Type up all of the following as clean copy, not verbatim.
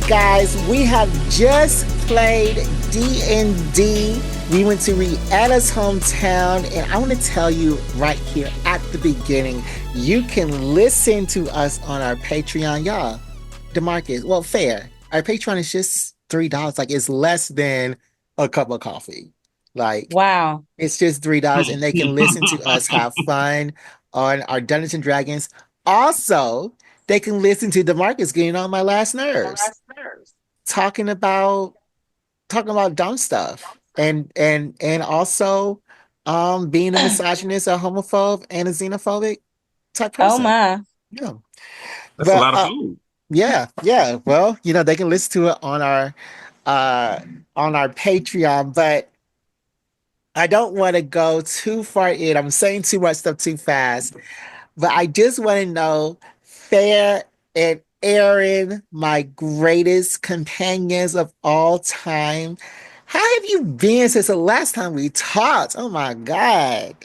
guys, we have just played D&D. We went to Rihanna's hometown, and I want to tell you right here at the beginning, you can listen to us on our Patreon, y'all. DeMarcus, well, fair. Our Patreon is just $3. Like, it's less than a cup of coffee. Like, Wow. it's just $3, and they can listen to us have fun on our Dungeons and Dragons. Also, they can listen to DeMarcus getting on my last nerves, talking about dumb stuff, and also being a misogynist, a homophobe, and a xenophobic type Oh person. my. Yeah. That's a But lot of food. yeah, yeah. Well, they can listen to it uh on our Patreon, but I don't want to go too far in. I'm saying too much stuff too fast. But I just want to know, Fair and Aaron, my greatest companions of all time, how have you been since the last time we talked? Oh my God.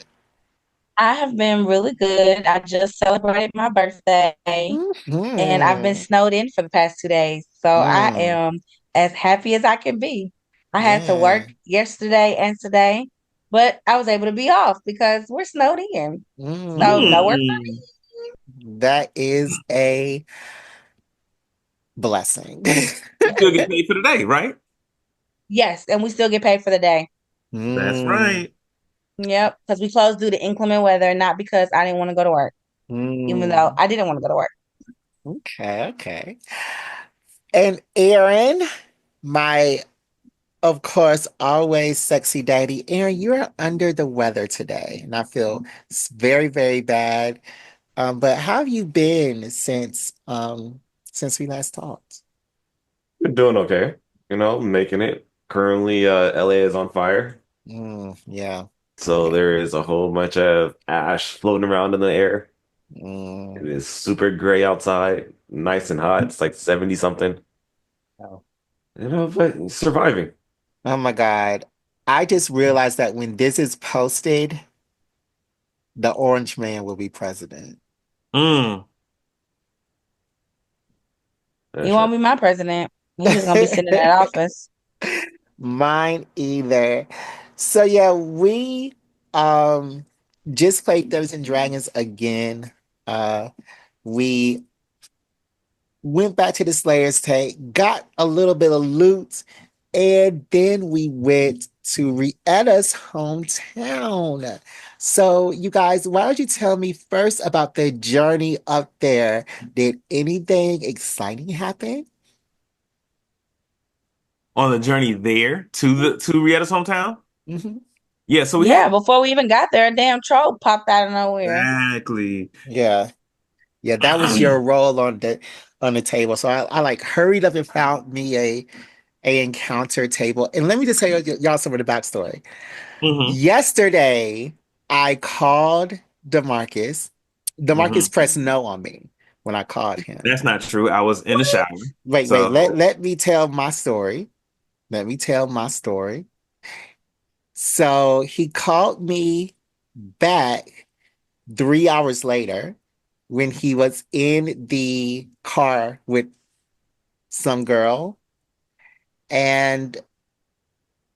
I have been really good. I just celebrated my birthday and I've been Mhm. snowed in for the past 2 days. So I Mm, am as happy as I can be. I had to yeah. work yesterday and today, but I was able to be off because we're snowed in. So no Mm. work. Mm. That is a blessing. You still get paid for the day, right? Yes, and we still get paid for the day. That's Mm, right. Yep, because we closed due to inclement weather, not because I didn't want to go to work, even though mm. I didn't want to go to work. Okay, okay. And Aaron, my, of course, always sexy daddy. Aaron, you're under the weather today, and I feel very, very bad. But how have you been since we last talked? You're doing okay. Making it. Currently, LA is on fire. Yeah, So yeah. there is a whole bunch of ash floating around in the air. Mm, It is super gray outside, nice and hot. It's like 70 something. oh. But surviving. Oh my God. I just realized that when this is posted, the orange man will be president. Mm. You That's right. won't be my president. You're just gonna be sitting in that office. Mine either. So yeah, we um just played Dungeons and Dragons again. We went back to the Slayer's take, got a little bit of loot, and then we went to Rietta's hometown. So, you guys, why don't you tell me first about the journey up there? Did anything exciting happen? On the journey there to Rietta's hometown. Mhm. Yeah, so we had Yeah, before we even got there, a damn troll popped out of nowhere. exactly. Yeah, yeah, that was your role on the table. So I like hurried up and found me a encounter table. And let me just tell y'all some of the backstory. Hmm. Yesterday, I called DeMarcus. Hmm. DeMarcus pressed no on me when I called him. That's not true. I was in the shower. Wait, let, So, let me tell my story. Let me tell my story. So he called me back 3 hours later when he was in the car with some girl. And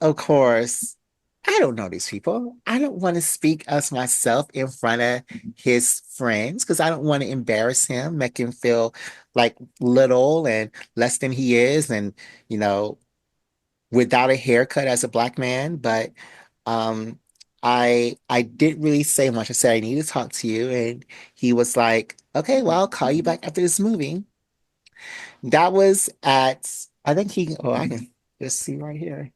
of course, I don't know these people. I don't want to speak as myself in front of his friends because I don't want to embarrass him, make him feel like little and less than he is, and you know, without a haircut as a black man. But um, I didn't really say much. I said I need to talk to you, and he was like, "Okay, well, I'll call you back after this movie." That was at I think he. Oh, I can just see right here.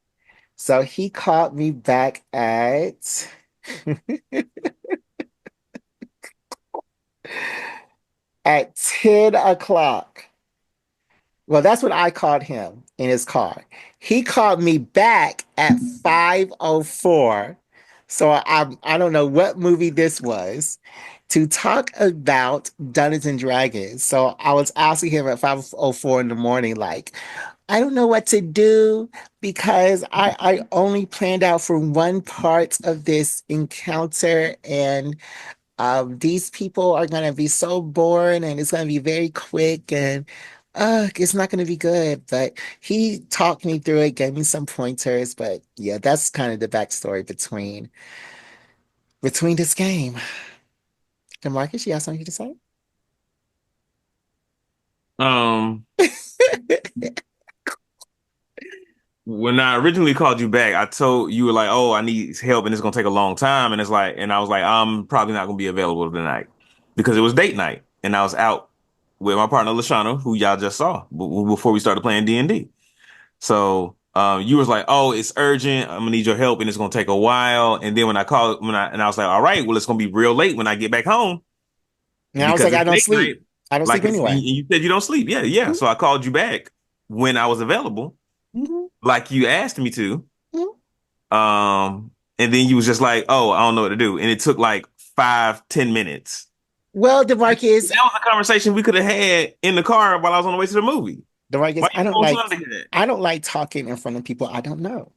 So he called me back at 10 o'clock. Well, that's when I called him in his car. He called me back at 5:04. So I don't know what movie this was to talk about Dungeons and Dragons. So I was asking him at 5:04 in the morning, like, I don't know what to do because I only planned out for one part of this encounter, and these people are going to be so bored and it's going to be very quick. And It's not going to be good, but he talked me through it, gave me some pointers, but yeah, that's kind of the backstory between this game. DeMarcus, you have something to say? Um, when I originally called you back, I told you were like, "Oh, I need help, and it's gonna take a long time." And it's like, and I was like, "I'm probably not gonna be available tonight because it was date night, and I was out with my partner Lashana, who y'all just saw before we started playing D&D. So, you was like, "Oh, it's urgent. I'm gonna need your help, and it's gonna take a while." And then when I was like, "All right, well, it's gonna be real late when I get back home And I was because like, I it's don't date sleep. night." I don't sleep Like it's, and anyway. you said you don't sleep. Yeah, yeah. Mhm, So I called you back when I was available, mhm, like you asked me to. mhm. And then you was just like, "Oh, I don't know what to do," and it took like 5, 10 minutes. Well, That DeMarcus, was a conversation we could have had in the car while I was on the way to the movie. DeMarcus, Why you don't want to hear that? I don't like talking in front of people I don't know.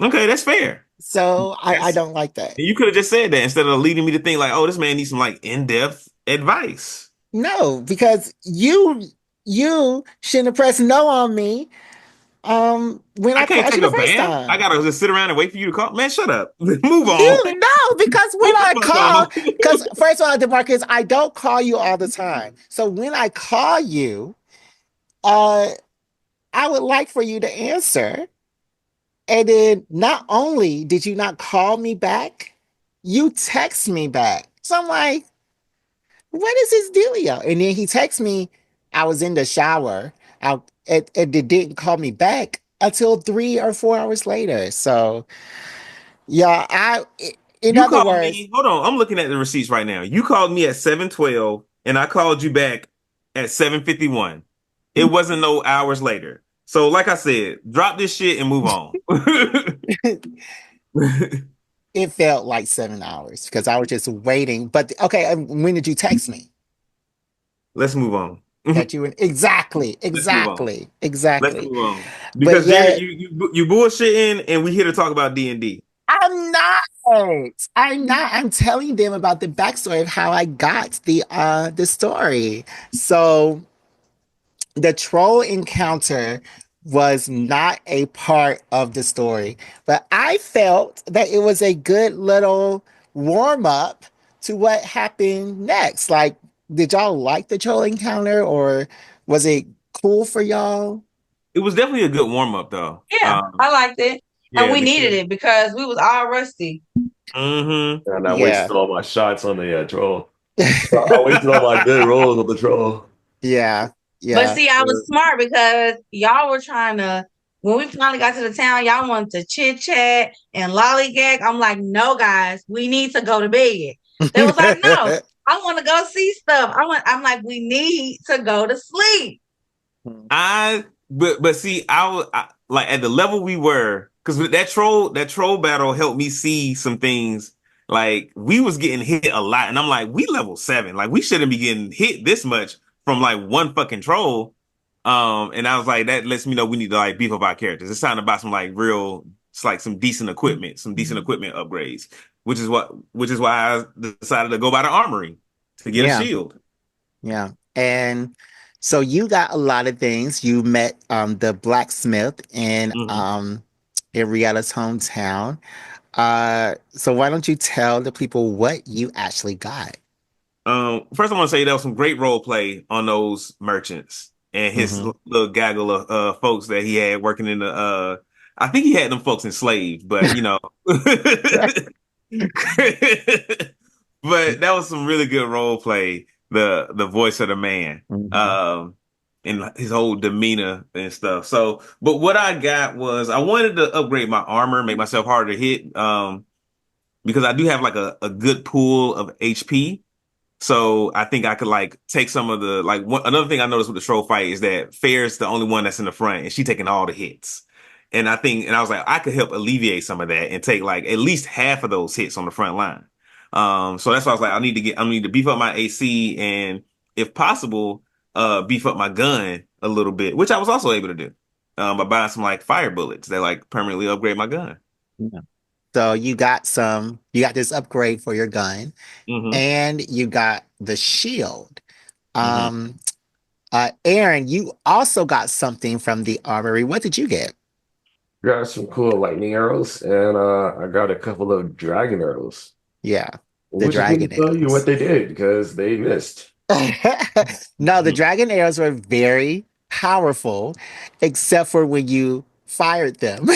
Okay, that's fair. So I That's don't like that. You could have just said that instead of leading me to think like, "Oh, this man needs some like in-depth advice." No, because you shouldn't have pressed no on me when I I can't called you take the a first bath. I time. gotta just sit around and wait for you to call. Man, shut up. Move on. You no, because when Move I the fuck call, on. because first of all, DeMarcus, I don't call you all the time. So when I call you, uh, I would like for you to answer. And then not only did you not call me back, you text me back. So I'm like, what is his dealio? And then he texts me, I was in the shower. And it didn't call me back until 3 or 4 hours later. So yeah, in You other called words, me. Hold on. I'm looking at the receipts right now. You called me at 7:12 and I called you back at 7:51. It wasn't no hours later. So like I said, drop this shit and move on. it felt like 7 hours because I was just waiting. But okay, when did you text me? Let's move on. That you exactly, Let's move on. exactly, Let's exactly. move on. But Because Jared, yet you bullshitting and we here to talk about D&D. I'm not. I'm not. I'm telling them about the backstory of how I got the story. So the troll encounter was not a part of the story, but I felt that it was a good little warm up to what happened next. Like, did y'all like the troll encounter or was it cool for y'all? It was definitely a good warm up though. Yeah, I liked it. And Yeah, we needed because it because we was all rusty. hmm And I Yeah. wasted all my shots on the troll. I wasted all my good rolls on the troll. Yeah. But Yeah. see, I was smart because y'all were trying to, when we finally got to the town, y'all wanted to chit chat and lollygag. I'm like, no, guys, we need to go to bed. They was like, no, I want to go see stuff. I'm like, we need to go to sleep. but see, like at the level we were, because that troll battle helped me see some things. Like we was getting hit a lot, and I'm like, we level 7, like we shouldn't be getting hit this much from like one fucking troll. And I was like, that lets me know we need to like beef up our characters. It's time to buy some like real, it's like some decent equipment upgrades, which is why I decided to go by the armory to get a Yeah. shield. Yeah. And so you got a lot of things. You met the blacksmith Mhm. in Rietta's hometown. So why don't you tell the people what you actually got? First, I want to say there was some great role play on those merchants and his Hmm. little gaggle of folks that he had working in the. I think he had them folks enslaved, but but that was some really good role play. The voice of the man, Hmm. and his whole demeanor and stuff. So, but what I got was I wanted to upgrade my armor, make myself harder to hit, because I do have like a good pool of HP. So I think I could like take some of the another thing I noticed with the troll fight is that Fair's the only one that's in the front and she taking all the hits. And I was like, I could help alleviate some of that and take like at least half of those hits on the front line. So that's why I was like, I need to beef up my AC and if possible, beef up my gun a little bit, which I was also able to do, by buying some like fire bullets that like permanently upgrade my gun. Yeah. So you got this upgrade for your gun Hmm and you got the shield. hmm Um, Aaron, you also got something from the armory. What did you get? Got some cool lightning arrows, and I got a couple of dragon arrows. Yeah, the Which dragon couldn't tell you what arrows. they did because they missed. No, the dragon arrows were very powerful, except for when you fired them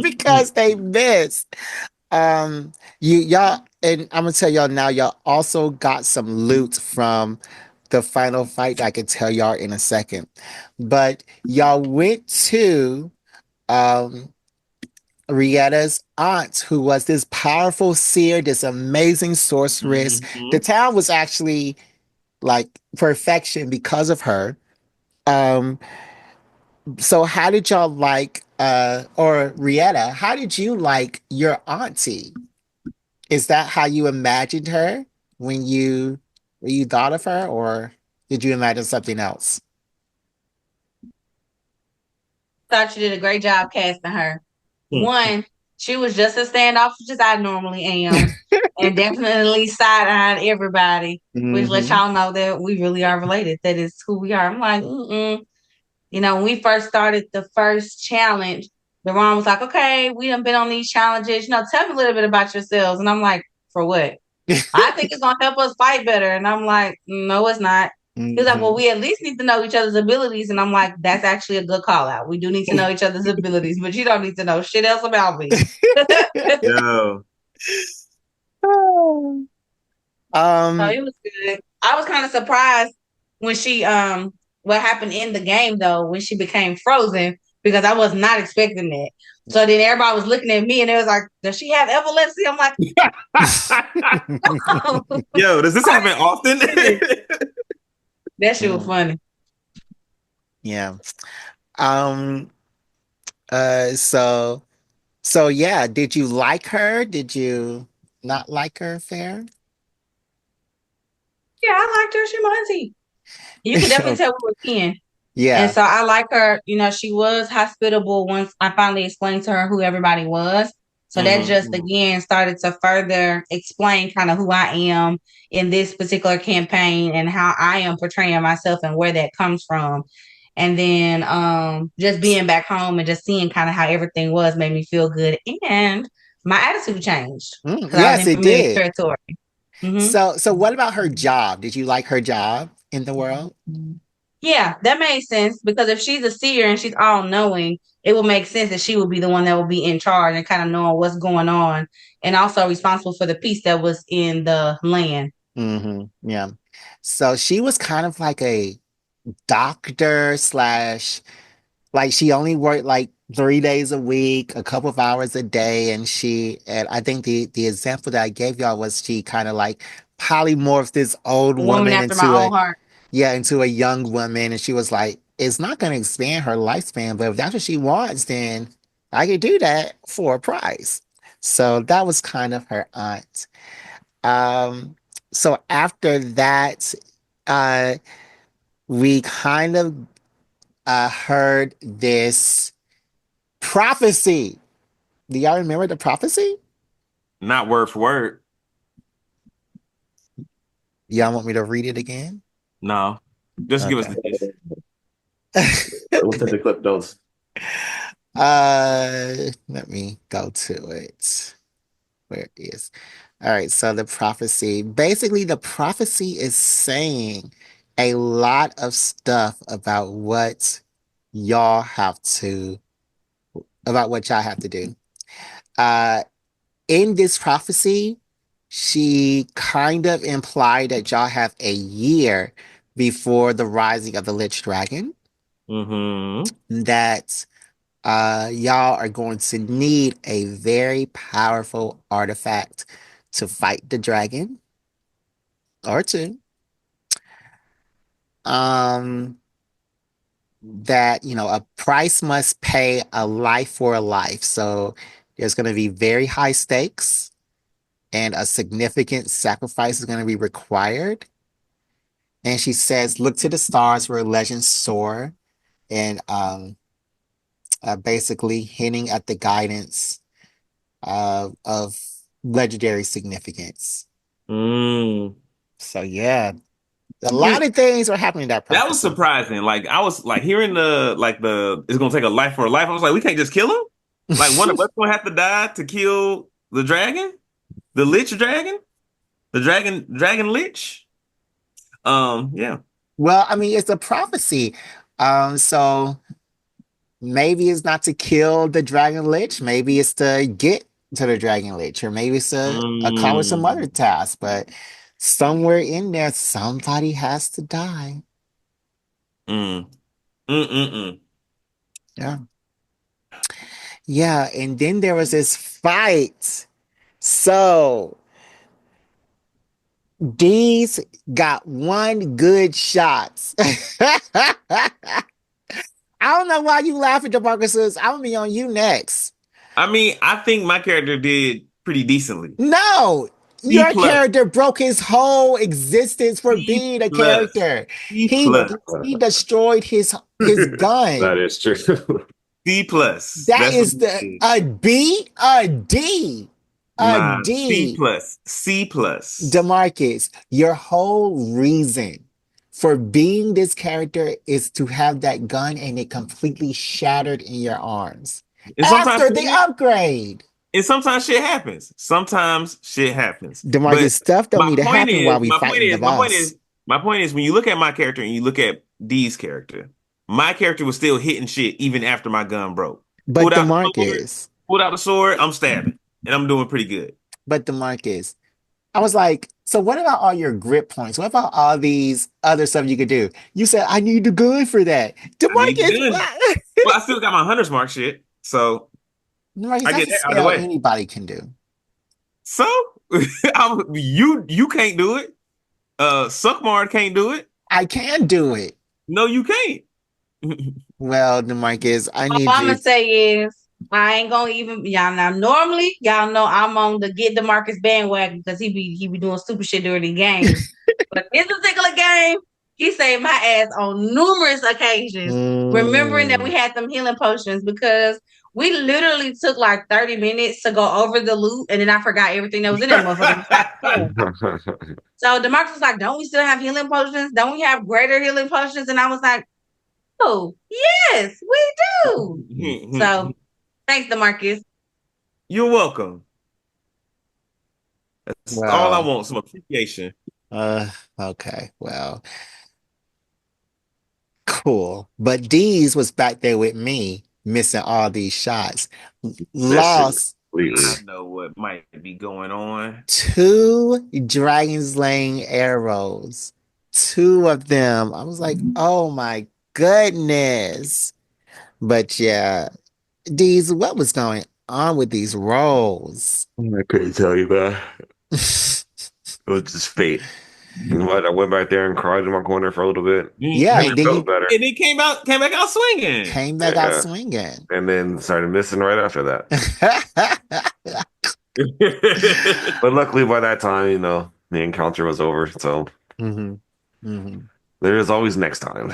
because they missed. Y'all, and I'm gonna tell y'all now, y'all also got some loot from the final fight that I can tell y'all in a second. But y'all went to um Rietta's aunt, who was this powerful seer, this amazing sorceress. The Hmm. town was actually like perfection because of her. Um, so how did y'all like or Rietta, how did you like your auntie? Is that how you imagined her when you thought of her, or did you imagine something else? Thought you did a great job casting her. One, she was just as standoffish as I normally am, and definitely side-eyed everybody, which lets Hmm. y'all know that we really are related. That is who we are. I'm like, mm-mm. When we first started the first challenge, Deron was like, okay, we done been on these challenges. Tell me a little bit about yourselves. And I'm like, for what? I think it's gonna help us fight better. And I'm like, no, it's not. He was like, well, Hmm. we at least need to know each other's abilities. And I'm like, that's actually a good call out. We do need to know each other's abilities, but you don't need to know shit else about me. Yo. So um it was good. I was kind of surprised when she what happened in the game though, when she became frozen, because I was not expecting that. So then everybody was looking at me and it was like, does she have epilepsy? I'm like, oh, Yo, does this happen often? that shit was Mm, funny. yeah. Um so yeah, did you like her? Did you not like her, Fair? Yeah, I liked her. She my auntie. You could definitely tell we were kin. And Yeah. so I like her. She was hospitable once I finally explained to her who everybody was. So that Hmm. just again started to further explain kind of who I am in this particular campaign and how I am portraying myself and where that comes from. And then just being back home and just seeing kind of how everything was made me feel good. And my attitude changed because I was Yes, in it familiar did. territory. Hmm. So what about her job? Did you like her job in the world? Yeah, that made sense because if she's a seer and she's all knowing, it would make sense that she would be the one that would be in charge and kind of knowing what's going on and also responsible for the peace that was in the land. Yeah. So she was kind of like a doctor slash, like she only worked like 3 days a week, a couple of hours a day, and I think the example that I gave y'all was she kind of like polymorphed this old A woman woman after my own heart. into a young woman, and she was like, it's not going to expand her lifespan, but if that's what she wants, then I could do that for a price. So that was kind of her aunt. Um, so after that, uh, we kind of heard this prophecy. Do y'all remember the prophecy? Not word for word. Y'all want me to read it again? No. Just give us Okay. the gist. Look at the clip notes. Let me go to it. Where is? All right, so the prophecy. Basically, the prophecy is saying a lot of stuff y'all have to about what y'all have to do. Uh, in this prophecy, she kind of implied that y'all have a year before the rising of the Lich Dragon, Hmm. that y'all are going to need a very powerful artifact to fight the dragon or two. Um, that, a price must pay a life for a life. So there's going to be very high stakes and a significant sacrifice is going to be required. And she says, look to the stars where legends soar, and basically hinting at the guidance of legendary significance. Mm. So yeah. A lot of things were happening in that That was prophecy. surprising. Like I was like hearing the it's gonna take a life for a life. I was like, we can't just kill him. Like one of us gonna have to die to kill the dragon, the lich dragon, the dragon lich. Yeah. Well, I mean, it's a prophecy. So maybe it's not to kill the Dragon Lich. Maybe it's to get to the Dragon Lich, or maybe it's to accomplish some other Mm, task. But somewhere in there, somebody has to die. mm, mm. Yeah. Yeah. And then there was this fight. So these got one good shot. I don't know why you laughing, DeMarcus. I'm gonna be on you next. I mean, I think my character did pretty decently. No, C your plus, character broke his whole existence for C being a plus, character. C He plus, he destroyed his That gun. is true. C plus. That That's what is he the did. a B, a D, a Nah, C D. plus, C plus. DeMarcus, your whole reason for being this character is to have that gun and it completely shattered in your arms And sometimes after the upgrade. and sometimes shit happens. Sometimes shit happens. But DeMarcus, stuff don't need to happen while we my point fighting the is, my point boss. is, my point is when you look at my character and you look at D's character, my character was still hitting shit even after my gun broke. But Pulled out the sword, DeMarcus, pulled out the sword, I'm stabbing. And I'm doing pretty good. but DeMarcus, I was like, so what about all your grip points? What about all these other stuff you could do? You said I need the gun for that. I need the DeMarcus, gun. what? Well, I still got my hunter's mark shit. So DeMarcus, I that's get a that out of the spell way. anybody can do. So you can't do it. Suckmard can't do it. I can do it. No, you can't. Well, DeMarcus, I All need I'm you. gonna say is I ain't gonna even y'all now. Normally, y'all know I'm on the get DeMarcus bandwagon because he be doing stupid shit during the games. But this particular game, he saved my ass on numerous occasions. Remembering that we Mm. had them healing potions because we literally took like 30 minutes to go over the loot, and then I forgot everything that was in that motherfucker. So DeMarcus was like, "Don't we still have healing potions? Don't we have greater healing potions?" And I was like, "Oh, yes, we do." So thanks, DeMarcus. You're welcome. That's all I Well, want, some appreciation. uh, okay, well, cool. But Deez was back there with me, missing all these shots. Missing Lost I completely. know what might be going on. two Dragon Slaying arrows. Two of them. I was like, oh my goodness. But yeah, Deez, what was going on with these rolls? I couldn't tell you that. It was just fate. But I went back there and cried in my corner for a little bit. Yeah, And and it then felt you better. And it came back out swinging. came back out Yeah. swinging. And then started missing right after that. But luckily by that time, the encounter was over. So hmm hmm there is always next time.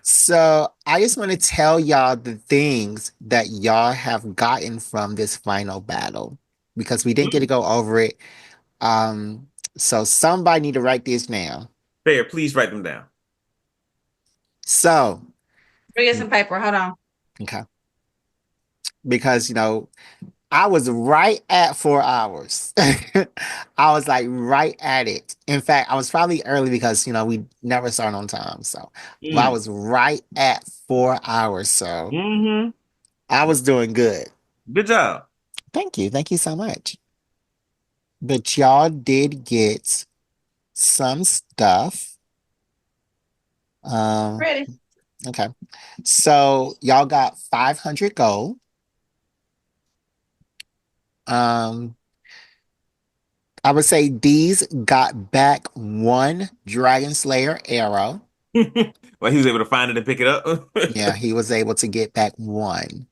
So I just want to tell y'all the things that y'all have gotten from this final battle because we didn't get to go over it. Um, so somebody need to write this down. There, please write them down. So, Bring us some paper. Hold on. okay, because I was right at 4 hours. I was like right at it. In fact, I was probably early because we never start on time. So, but I Mm. was right at 4 hours. So Hmm. I was doing good. Good job. Thank you. Thank you so much. But y'all did get some stuff. Um, Ready. okay. So y'all got 500 gold. Um, I would say these got back one Dragon Slayer arrow. Well, he was able to find it and pick it up. Yeah, he was able to get back one.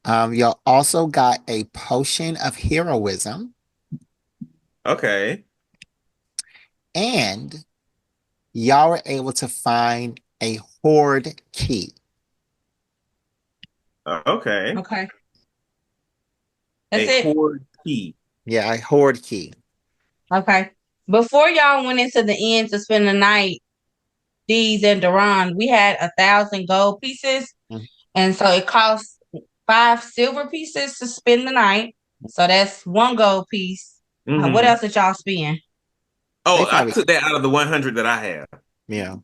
Y'all also got a potion of heroism, Okay. and y'all were able to find a horde key. Okay. Okay. That's A it. horde key. Yeah, a horde key. Okay. before y'all went into the inn to spend the night, Dee's and Duran, we had 1,000 gold pieces, Mhm. and so it costs 5 silver pieces to spend the night. So that's 1 gold piece. What Mm-hmm. else did y'all spend? They Oh, I probably, took that out of the 100 that I have. yeah.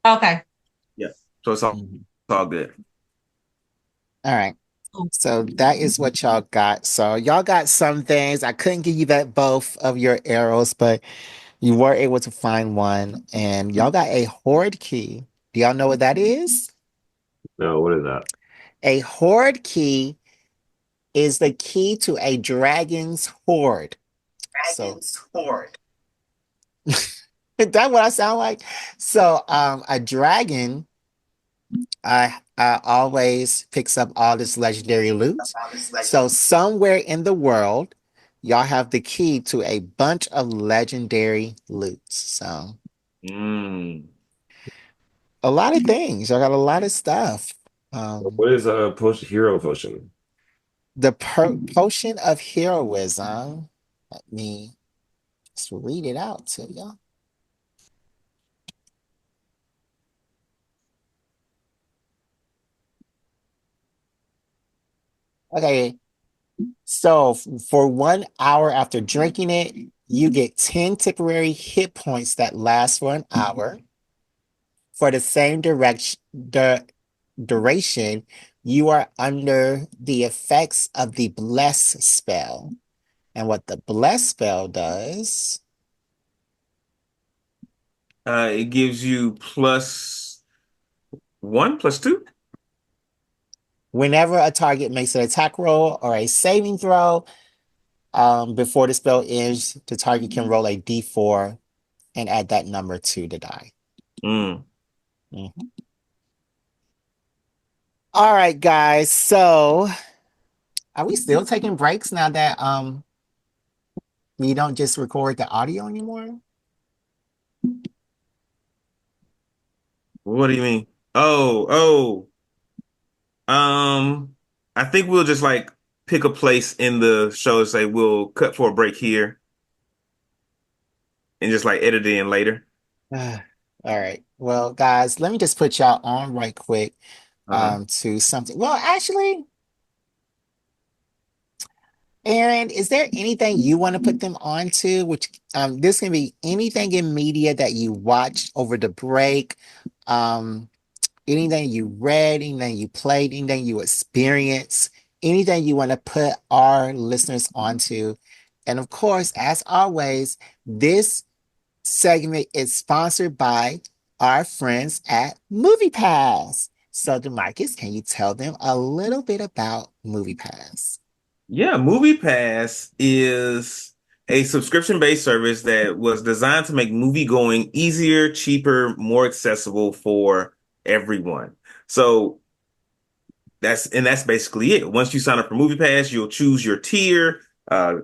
Okay. Yeah. So it's Mhm. all good. All right. So that is what y'all got. So y'all got some things. I couldn't give you that both of your arrows, but you were able to find one, and y'all got a horde key. Do y'all know what that is? No, what is that? A horde key is the key to a dragon's hoard. Dragon's hoard. Is that what I sound like? So, a dragon always picks up all this legendary loot. So, somewhere in the world, y'all have the key to a bunch of legendary loot. So, Mm. a lot of things. Y'all got a lot of stuff. What is a hero potion? The potion of heroism. Let me just read it out to y'all. Okay, so for 1 hour after drinking it, you get 10 temporary hit points that last for an hour. For the same duration, you are under the effects of the bless spell. And what the bless spell does, It gives you +1, +2. whenever a target makes an attack roll or a saving throw, before the spell ends, the target can roll a d4 and add that number to the die. Mm. Mhm. All right, guys. So are we still taking breaks now that we don't just record the audio anymore? What do you mean? I think we'll just like pick a place in the show and say we'll cut for a break here and just like edit it in later. All right. Well, guys, let me just put y'all on right quick Uh-huh. to something. Well, actually, Aaron, is there anything you want to put them on to? Which this can be anything in media that you watched over the break, um, anything you read, anything you played, anything you experienced, anything you want to put our listeners onto. And of course, as always, this segment is sponsored by our friends at MoviePass. So, Demarcus, can you tell them a little bit about MoviePass? Yeah, Movie Pass is a subscription-based service that was designed to make movie going easier, cheaper, more accessible for everyone. So that's basically it. Once you sign up for MoviePass, you'll choose your tier, uh,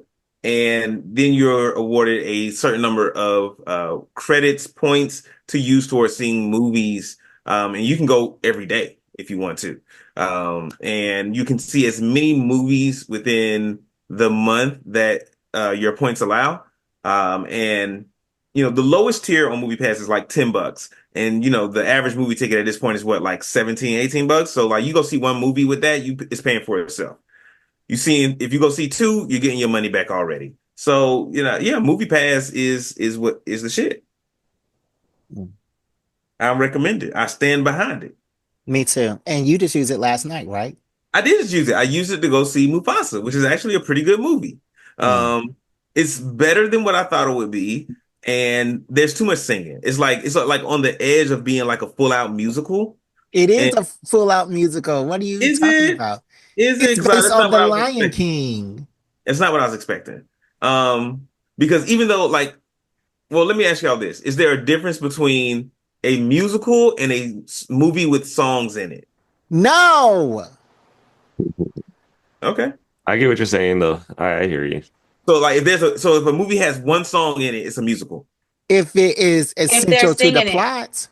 and then you're awarded a certain number of credits, points to use towards seeing movies. And you can go every day if you want to. And you can see as many movies within the month that your points allow. And the lowest tier on MoviePass is like $10. And the average movie ticket at this point is what, like 17, $18. So like you go see one movie with that, it's paying for itself. If you go see two, you're getting your money back already. So, yeah, Movie Pass is what is the shit. Mm. I recommend it. I stand behind it. Me too. And you just used it last night, right? I did just use it. I used it to go see Mufasa, which is actually a pretty good movie. Mm. It's better than what I thought it would be, and there's too much singing. It's like on the edge of being like a full out musical. It is And a full out musical. What are you is talking it? about? Is it? It's Because based that's on not The what I was Lion expecting. King. It's not what I was expecting. Um, because even though, like, well, let me ask y'all this: is there a difference between a musical and a movie with songs in it? No. Okay. I get what you're saying, though. I hear you. So, like, if a movie has one song in it, it's a musical. If it is If they're essential to the singing it. plot,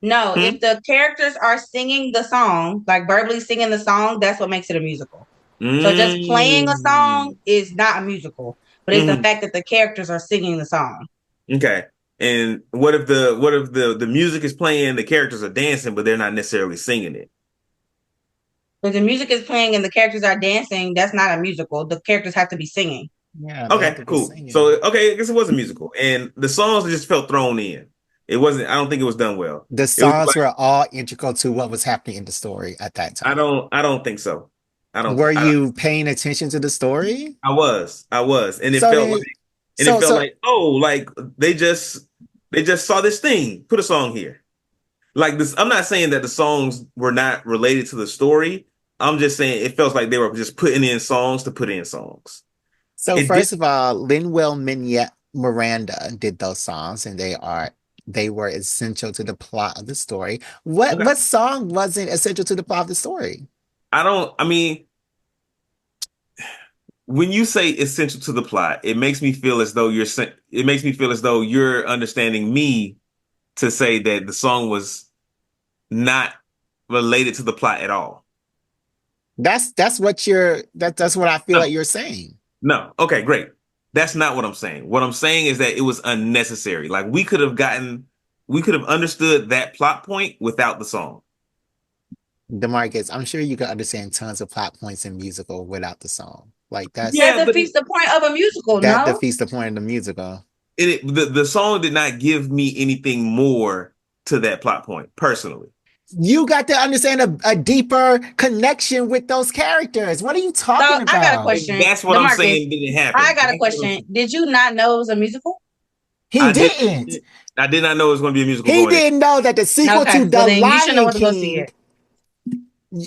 No, Hmm? if the characters are singing the song, like verbally singing the song, that's what makes it a musical. So just playing a Mm. song is not a musical. but it's the fact that the characters are singing the song. Okay. And what if the music is playing, the characters are dancing, but they're not necessarily singing it? If the music is playing and the characters are dancing, that's not a musical. The characters have to be singing. Yeah, they have Okay, to be cool. singing. So okay, I guess it was a musical, and the songs just felt thrown in. It wasn't. I don't think it was done well. The It was songs like were all integral to what was happening in the story at that I time. don't. I don't think so. I don't. Were I, you paying attention to the story? I was, and it So felt like, then, and it felt so like, oh, like they just saw this thing. Put a song here. Like this. I'm not saying that the songs were not related to the story. I'm just saying it felt like they were just putting in songs to put in songs. So It did. first of all, Lin-Manuel Miranda did those songs, and they were essential to the plot of the story. Okay. What song wasn't essential to the plot of the story? I don't. I mean, when you say essential to the plot, it makes me feel as though it makes me feel as though you're understanding me to say that the song was not related to the plot at all. That's what that's what I feel No, like you're saying. no. Okay, great. That's not what I'm saying. What I'm saying is that it was unnecessary. Like we could have understood that plot point without the song. DeMarcus, I'm sure you can understand tons of plot points in musical without the song. Like That Yeah, but defeats the point of a musical, that no? defeats the point of the musical. the song did not give me anything more to that plot point personally. You got to understand a deeper connection with those characters. What are you So talking I got a about? question. That's what I'm DeMarcus, saying didn't I happen. got a question. Did you not know it was a musical? He I did. didn't. I did not know it was going to be a musical He going in. didn't know that the sequel Okay, to well The then you should know Lion what to go see King, it.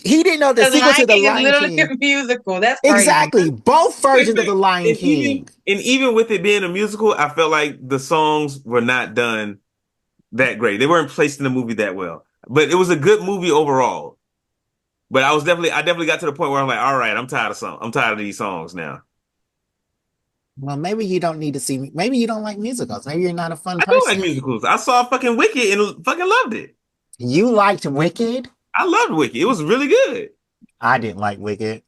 he didn't know the Because sequel to Lion The King is Lion literally King. a musical. That's crazy. Exactly. Both Okay, versions of The Lion King. and even with it being a musical, I felt like the songs were not done that great. They weren't placed in the movie that well. But it was a good movie overall. But I definitely got to the point where I'm like, all right, I'm tired of these songs now. Well, maybe you don't need to see, maybe you don't like musicals. Maybe you're not a fun I do like person. musicals. I saw fucking Wicked and fucking loved it. You liked Wicked? I loved Wicked. It was really good. I didn't like Wicked.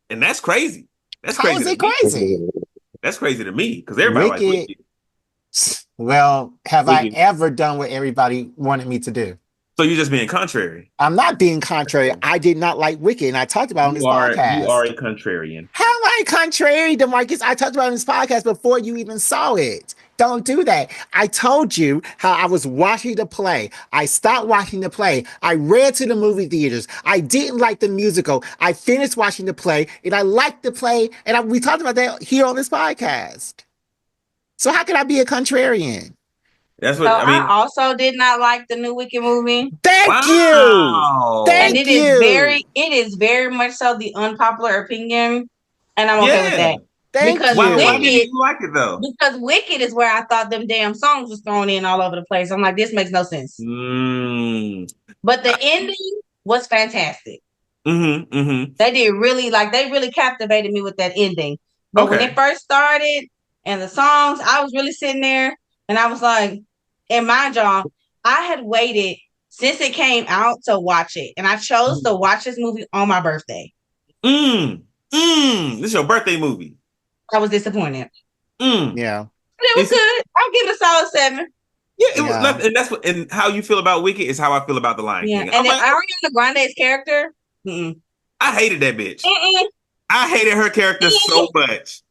And that's crazy. That's How crazy is to it me. crazy? That's crazy to me because everybody likes Wicked, Wicked. well, have I Wicked. ever done what everybody wanted me to do? So you're just being contrary. I'm not being contrary. I did not like Wicked, and I talked about it on this You are podcast. a contrarian. How am I contrary, DeMarcus? I talked about it on this podcast before you even saw it. Don't do that. I told you how I was watching the play. I stopped watching the play. I ran to the movie theaters. I didn't like the musical. I finished watching the play, and I liked the play, and we talked about that here on this podcast. So how can I be a contrarian? That's So what I I mean. also did not like the new Wicked movie. Thank you. Wow. And Thank you. it is very much so the unpopular opinion. And I'm okay with Yeah. that. Thank Because Why didn't you. Wicked, you like it though? because Wicked is where I thought them damn songs was thrown in all over the place. I'm like, this makes no sense. Mm. But the ending was fantastic. Mm-hmm. They did really they really captivated me with that ending. But when Okay. it first started and the songs, I was really sitting there and I was like, and mind y'all, I had waited since it came out to watch it. And I chose to watch this movie on my birthday. This is your birthday movie. I was disappointed. Mm. Yeah. But it was It's, good. I'll give it a solid 7. yeah, it was, Yeah. and that's what, and how you feel about Wicked is how I feel about The Lion Yeah. King. And I'm then like, Ariana Grande's character, I hated that bitch. it I hated her character so much.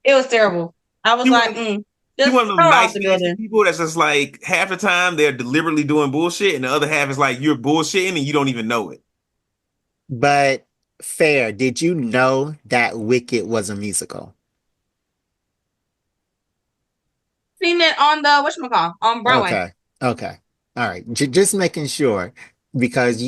was terrible. I was She like, one, she just one of throw them her off nice, the nasty building. people that's just like half the time they're deliberately doing bullshit, and the other half is like you're bullshitting and you don't even know it. But fair, did you know that Wicked was a musical? Seen it on the whatchamacall on Broadway. Okay. Okay. All right. Just making sure because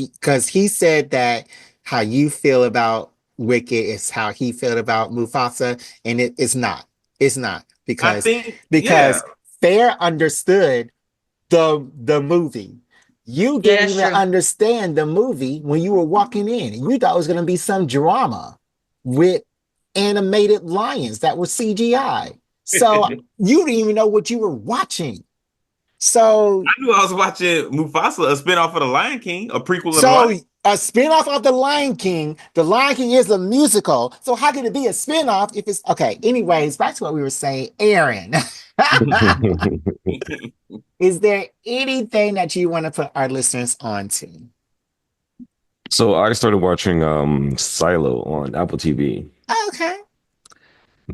he said that how you feel about Wicked is how he felt about Mufasa, and it's not. It's not I because think, yeah, because Fair understood the movie. You Yeah, didn't that's even true. understand the movie when you were walking in. You thought it was going to be some drama with animated lions that were CGI. So I you didn't even know what you were watching. So knew I was watching Mufasa, a spinoff of The Lion King, a prequel of The so Lion. A spinoff of The Lion King. The Lion King is a musical. So how can it be a spinoff if it's okay? Anyways, back to what we were saying. Aaron, is there anything that you want to put our listeners on to? So I started watching Silo on Apple TV. Okay.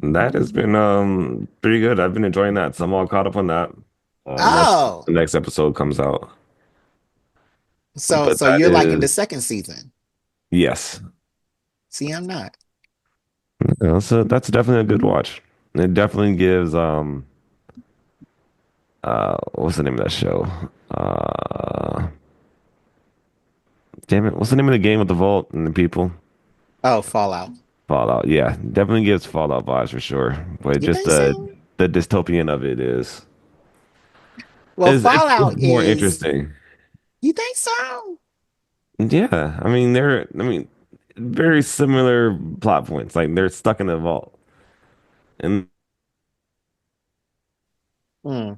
That has been pretty good. I've been enjoying that. So I'm all caught up on that. Once Oh, the next episode comes out. so But so that you're liking the is second season. yes. See, I'm not. So that's definitely a good watch. It definitely gives what's the name of that show? Uh damn it, what's the name of the game with the vault and the people? Oh, Fallout. Fallout. Yeah, definitely gives Fallout vibes for sure. But You just think so? the dystopian of it is Well, it's Fallout more is. interesting. You think so? Yeah, I mean very similar plot points. Like they're stuck in the vault. And Hmm.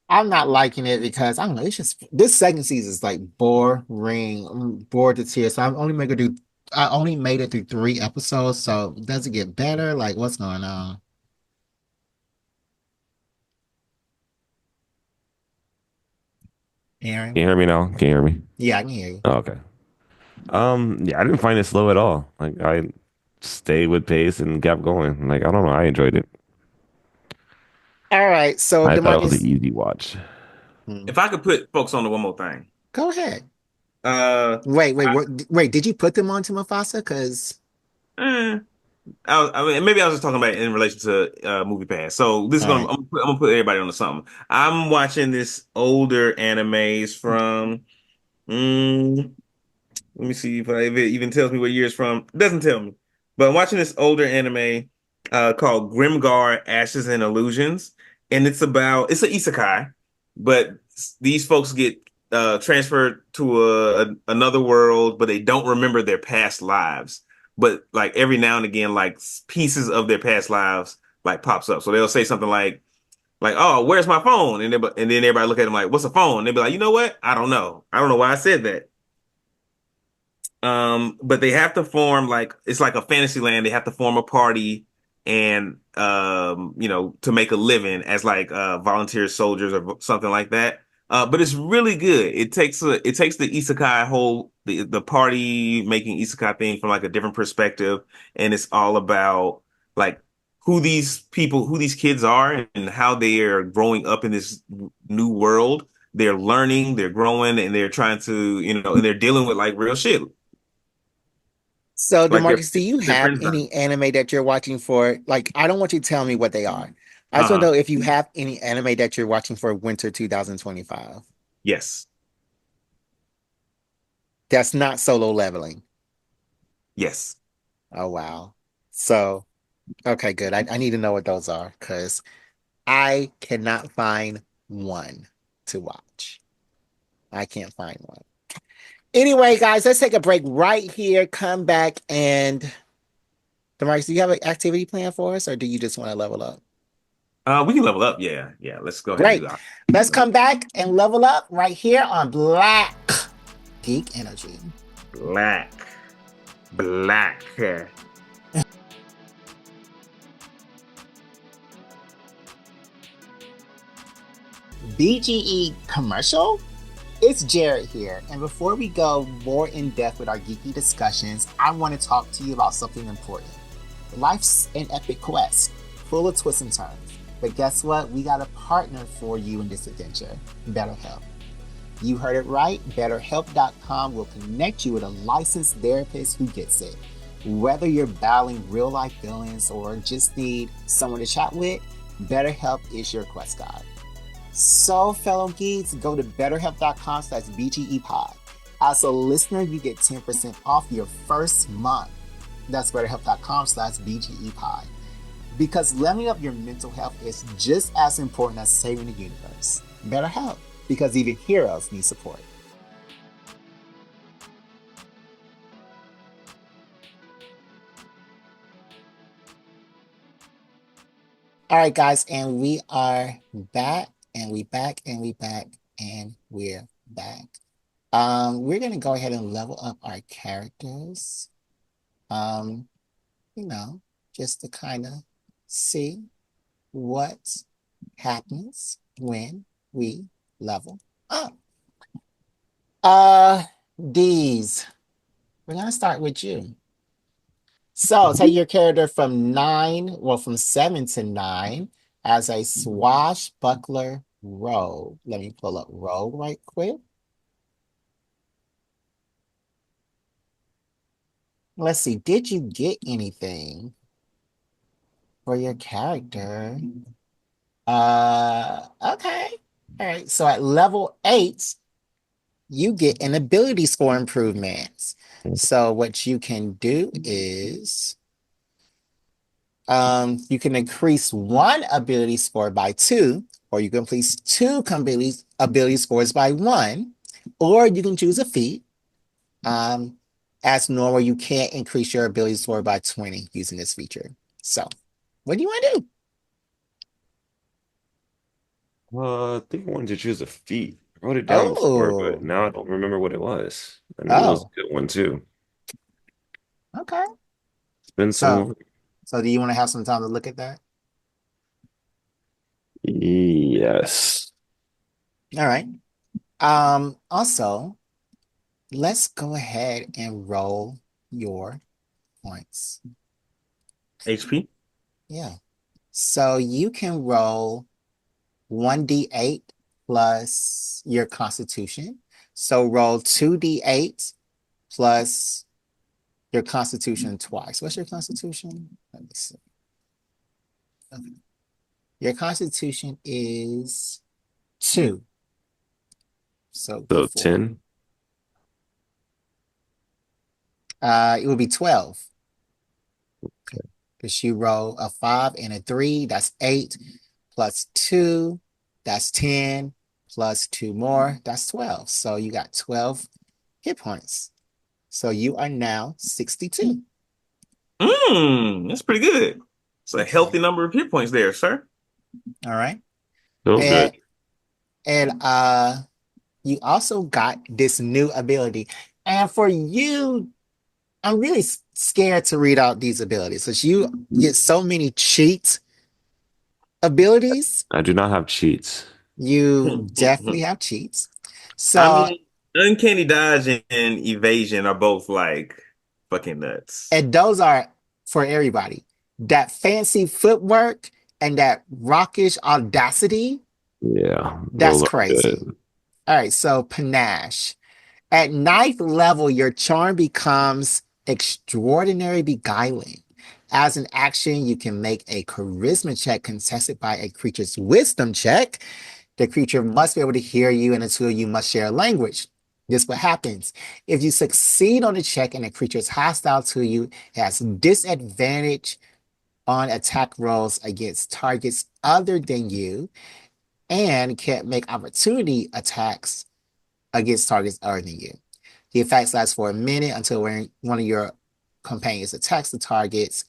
I'm not liking it because I don't know. It's just this second season is like boring. I'm bored to tears. So I only made it through 3 episodes. So does it get better? Like what's going on? can Aaron? you hear me now? Can you hear me? Yeah, I can hear you. Oh, okay. Yeah, I didn't find it slow at all. Like I stayed with pace and kept going. Like I don't know, I enjoyed it. All right. So I thought it was an Demarcus, easy watch. hmm, If I could put folks on to one more thing. go ahead. Uh, Wait, did you put them on to Mufasa? Because eh, I mean, maybe I was just talking about it in relation to Movie Pass. So this is all gonna right. I'm gonna put everybody on to something. I'm watching this older animes from. mm, Let me see if it even tells me what year it's from. It doesn't tell me. But I'm watching this older anime called Grimgar Ashes and Illusions. And it's an isekai, but these folks get transferred to another world, but they don't remember their past lives. But like every now and again, like pieces of their past lives like pops up. So they'll say something like, "Oh, where's my phone?" And then everybody look at them like, "What's a phone?" And they'll be like, "You know what? I don't know. I don't know why I said that." But they have to form like it's like a fantasy land. They have to form a party and to make a living as like volunteer soldiers or something like that. But it's really good. It takes the isekai whole the party making isekai thing from like a different perspective, and it's all about like who these kids are and how they are growing up in this new world. They're learning, they're growing, and they're trying to, and they're dealing with like real shit. So Like Demarcus, do you their have friends are. any anime that you're watching for? Like, I don't want you to tell me what they are. I just want to Uh-huh. know if you have any anime that you're watching for winter 2025. Yes. That's not solo leveling. Yes. Oh wow. So okay, good. I need to know what those are because I cannot find one to watch. I can't find one. Anyway, guys, let's take a break right here. Come back and Demarcus, do you have an activity plan for us, or do you just want to level up? We can level up. Yeah. Yeah. Let's go ahead and do Great. that. Let's come back and level up right here on Black Geek Energy. Black. Black. BGE commercial? It's Jared here, and before we go more in depth with our geeky discussions, I want to talk to you about something important. Life's an epic quest, full of twists and turns. But guess what? We got a partner for you in this adventure, BetterHelp. You heard it right. BetterHelp.com will connect you with a licensed therapist who gets it. Whether you're battling real life feelings or just need someone to chat with, BetterHelp is your quest guide. So, fellow geeks, go to betterhelp.com/BGEpod. As a listener, you get 10% off your first month. That's betterhelp.com/BGEpod. Because leveling up your mental health is just as important as saving the universe. BetterHelp, because even heroes need support. All right, guys, and we are back, and we back, and we back, and we're back. We're gonna go ahead and level up our characters. Um, you know, just to kind of see what happens when we level up. Uh, D's. We're gonna start with you. So take your character from nine, well, from 7 to 9 as a swashbuckler rogue. Let me pull up rogue right quick. Let's see, did you get anything for your character? Okay. All right. So at level 8, you get an ability score improvements. So what you can do is you can increase one ability score by 2, or you can increase two ability scores by 1, or you can choose a feat. As normal, you can't increase your ability score by 20 using this feature. So, what do you want to do? I think I wanted to choose a feat. I wrote it down before, but Oh, now I don't remember what it was. I knew it was oh, a good one too. okay. It's been so So, long. so do you want to have some time to look at that? Yes. All right. Also, let's go ahead and roll your points. HP. Yeah. So you can roll 1d8 plus your constitution. So roll 2d8 plus your constitution twice. What's your constitution? Let me see. Okay. Your constitution is 2. So So D4. 10. It would be 12. Because you roll a 5 and a 3, that's 8, plus 2, that's 10, plus 2 more, that's 12. So you got 12 hit points. So you are now 62. That's pretty good. It's a Okay. healthy number of hit points there, sir. All right. Feels And good. and you also got this new ability. And for you, I'm really scared to read out these abilities because you get so many cheat abilities. I do not have cheats. You definitely have cheats. I So, mean, uncanny dodge and evasion are both like fucking nuts. and those are for everybody. That fancy footwork and that rockish audacity, Yeah, that's those are crazy. good. All right, so panache. At ninth level, your charm becomes extraordinary beguiling. As an action, you can make a charisma check contested by a creature's wisdom check. The creature must be able to hear you, and the two of you must share a language. This is what happens. If you succeed on the check and the creature is hostile to you, it has disadvantage on attack rolls against targets other than you, and can't make opportunity attacks against targets other than you. The effects last for a minute until when one of your companions attacks the targets,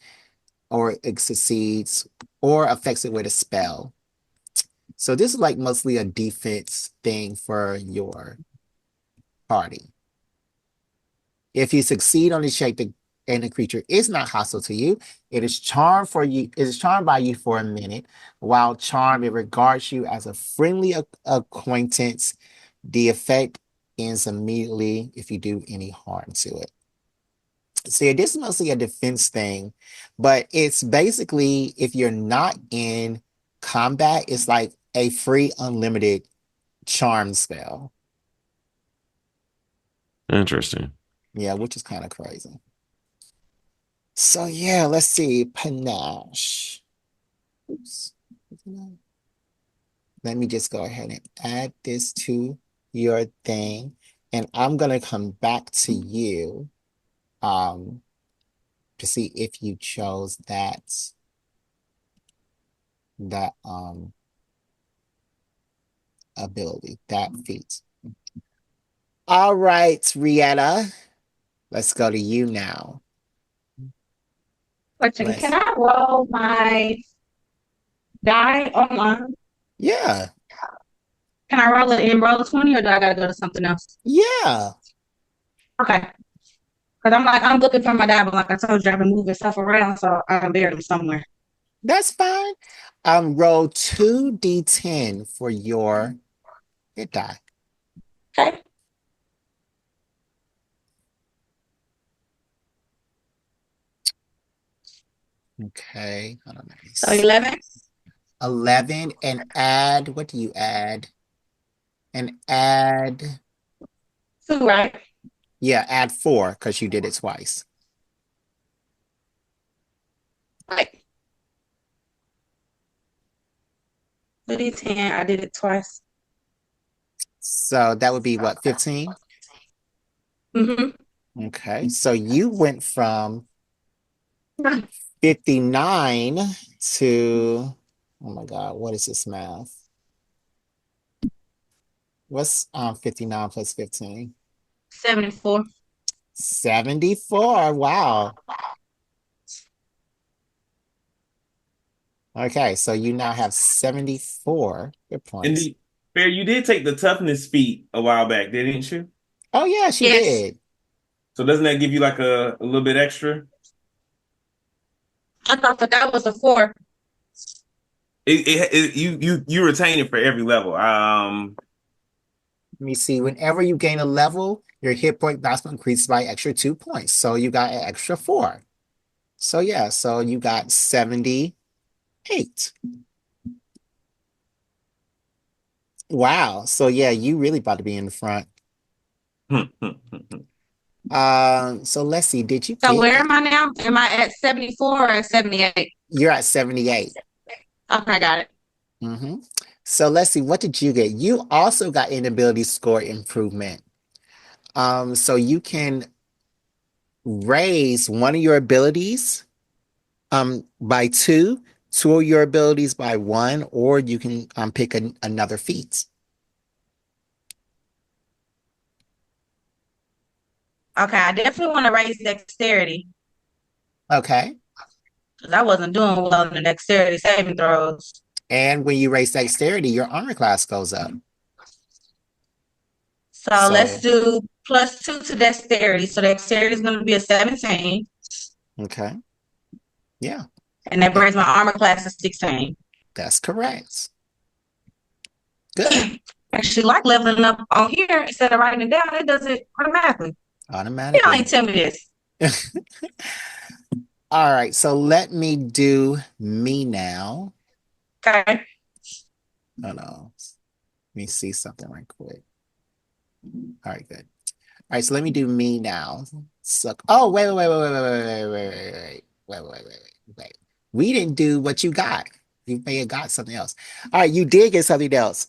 or it succeeds, or affects it with a spell. So this is like mostly a defense thing for your party. If you succeed on the check and the creature is not hostile to you, it is charmed for you, it is charmed by you for a minute. While charmed, it regards you as a friendly acquaintance. The effect ends immediately if you do any harm to it. So yeah, this is mostly a defense thing, but it's basically if you're not in combat, it's like a free unlimited charm spell. Interesting. Yeah, which is kind of crazy. So yeah, let's see. Panache. Oops. Let me just go ahead and add this to your thing. And I'm gonna come back to you um to see if you chose that ability, that feat. All right, Rihanna, let's go to you now. Question, can Let's, I roll my die online? yeah. Can I roll a 20 or do I gotta go to something else? Yeah, Okay. Because I'm looking for my dad, but like I told you, I've been moving stuff around, so I can bury him somewhere. that's fine. Roll 2d10 for your hit die. Okay. Okay, hold on, let me So see. 11. 11 and add, what do you add? And add, 2, right? yeah, add 4 because you did it twice. Right. 2d10. I did it twice. So that would be what, 15? Mm-hmm. Okay, so you went from 59 to, oh my God, what is this math? What's 59 plus 15? 74. 74. Wow. Okay, so you now have 74 hit And points. the Fair, you did take the toughness feat a while back, didn't you? Oh, yeah, she Yes. did. So doesn't that give you like a little bit extra? I thought that was a 4. You retain it for every level. Let me see. Whenever you gain a level, your hit point maximum increases by extra 2 points. So you got an extra 4. So yeah, so you got 78. Wow. So yeah, you really about to be in the front. So let's see. Did you So get where it? am I now? Am I at 74 or at 78? You're at 78. Okay, got it. hmm So let's see. What did you get? You also got an ability score improvement. So you can raise one of your abilities by two of your abilities by one, or you can pick another feat. Okay, I definitely want to raise dexterity Okay. because I wasn't doing well in the dexterity saving throws. And when you raise dexterity, your armor class goes up. So let's So, do +2 to dexterity. So dexterity is going to be a 17, okay. Yeah, and that that, brings my armor class to 16. that's correct. Good. Actually, like leveling up on here instead of writing it down, it does it automatically. You don't Automatically. need to tell me this. All right, so let me do me now. Okay. Hold on. Let me see something right quick. All right, good. All right, so let me do me now. Suck. Oh, wait. We didn't do what you got. You may have got something else. All right, you did get something else.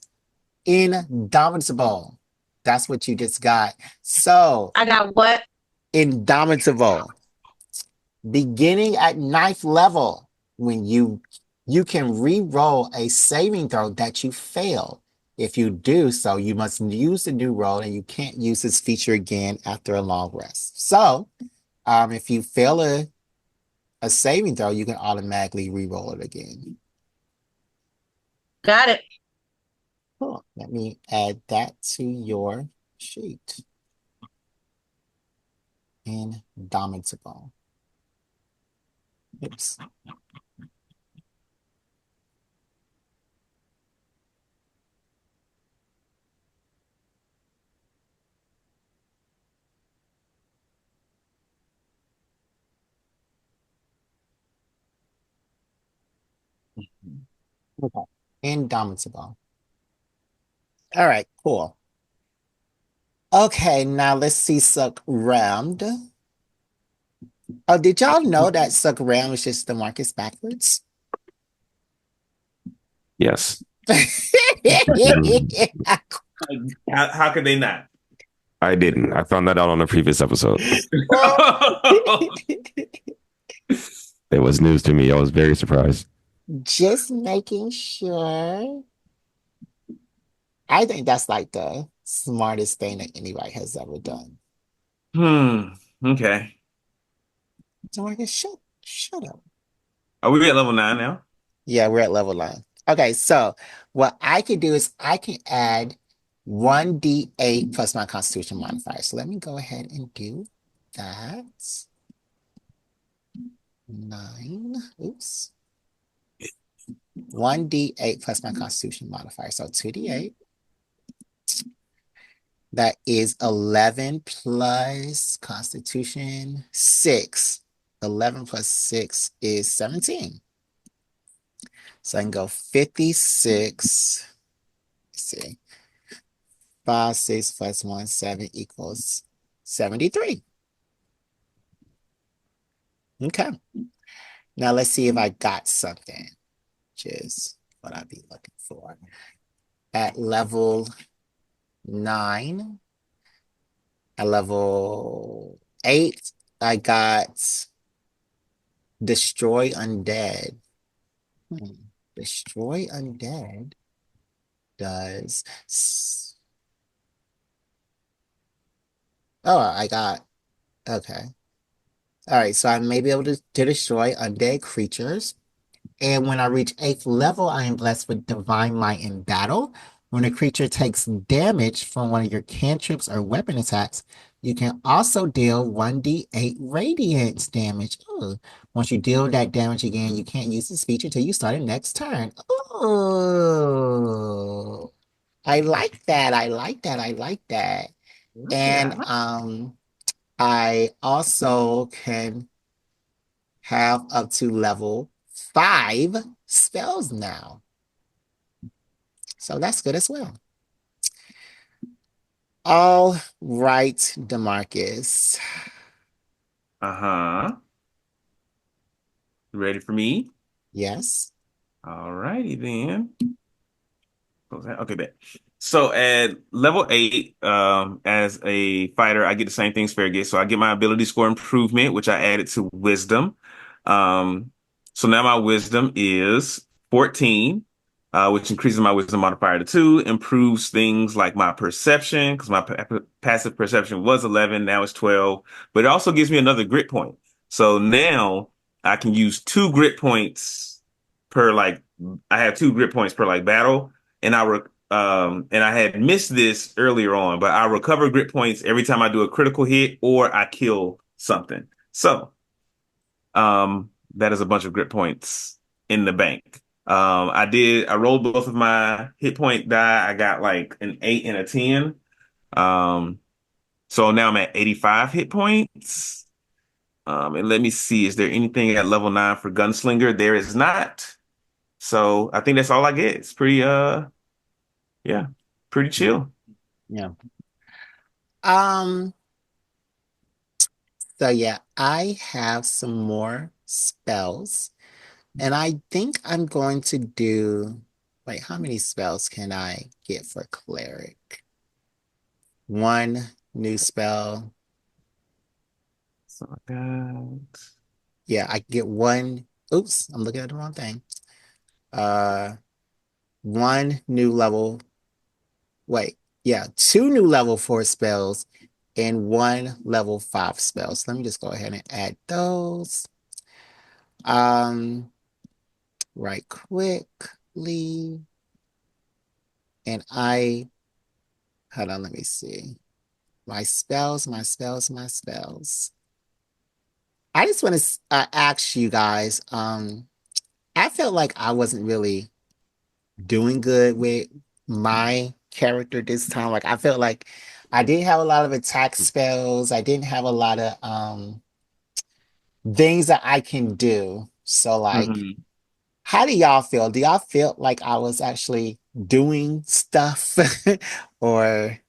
Indomitable. That's what you just got. So, I got what? indomitable. Beginning at ninth level, when you can re-roll a saving throw that you failed. If you do so, you must use the new roll and you can't use this feature again after a long rest. So, if you fail a saving throw, you can automatically re-roll it again. Got it. Cool. Let me add that to your sheet. Indomitable. Oops. Okay. Indomitable. All right, cool. Okay, now let's see suck round. Oh, did y'all know that suck round is just the markets backwards? Yes. How could they not? I didn't. I found that out on a previous episode. It was news to me. I was very surprised. Just making sure. I think that's like the smartest thing that anybody has ever done. Okay. So I guess shut up. Are we at level 9 now? Yeah, we're at level 9. Okay, so what I can do is I can add 1d8 plus my Constitution modifier. So let me go ahead and do that. 9. Oops. 1d8 plus my Constitution modifier. So 2d8. That is 11 plus Constitution 6. 11 plus 6 is 17. So I can go 56. Let's see. 5, 6 plus 1, 7 equals 73. Okay. Now let's see if I got something, which is what I'd be looking for. At level 9, at level 8, I got Destroy Undead. Hmm. Destroy Undead does. Oh, I got. Okay. All right. So I may be able to destroy undead creatures. And when I reach 8th level, I am blessed with Divine Might in battle. When a creature takes damage from one of your cantrips or weapon attacks, you can also deal 1d8 radiant damage. Ooh. Once you deal that damage again, you can't use this feature until you start your next turn. Oh, I like that. I like that. I like that. And Yeah. I also can have up to level 5 spells now. So that's good as well. All right, DeMarcus. Uh-huh. Ready for me? Yes. All righty then. Okay, bet. So at level 8, as a fighter, I get the same things Fair gets. So I get my ability score improvement, which I added to wisdom. Um, so now my wisdom is 14, which increases my wisdom modifier to 2, improves things like my perception, because my passive perception was 11, now it's 12. But it also gives me another grit point. So now I can use 2 grit points per like I have 2 grit points per like battle and and I had missed this earlier on, but I recover grit points every time I do a critical hit or I kill something. So, that is a bunch of grit points in the bank. I rolled both of my hit point die. I got like an 8 and a 10. Um, so now I'm at 85 hit points. And let me see, is there anything at level 9 for Gunslinger? There is not. So I think that's all I get. It's pretty yeah, pretty chill. Yeah. Um, so yeah, I have some more spells. And I think I'm going to do, wait, how many spells can I get for cleric? One new spell. So I got Yeah, I get one. Oops, I'm looking at the wrong thing. Uh, one new level. Wait, yeah, 2 new level 4 spells and 1 level 5 spells. Let me just go ahead and add those. Um, right quickly. And hold on, let me see. My spells, my spells, my spells. I just want to ask you guys, I felt like I wasn't really doing good with my character this time. Like I felt like I didn't have a lot of attack spells. I didn't have a lot of things that I can do. So like, Mhm. how do y'all feel? Do y'all feel like I was actually doing stuff? Or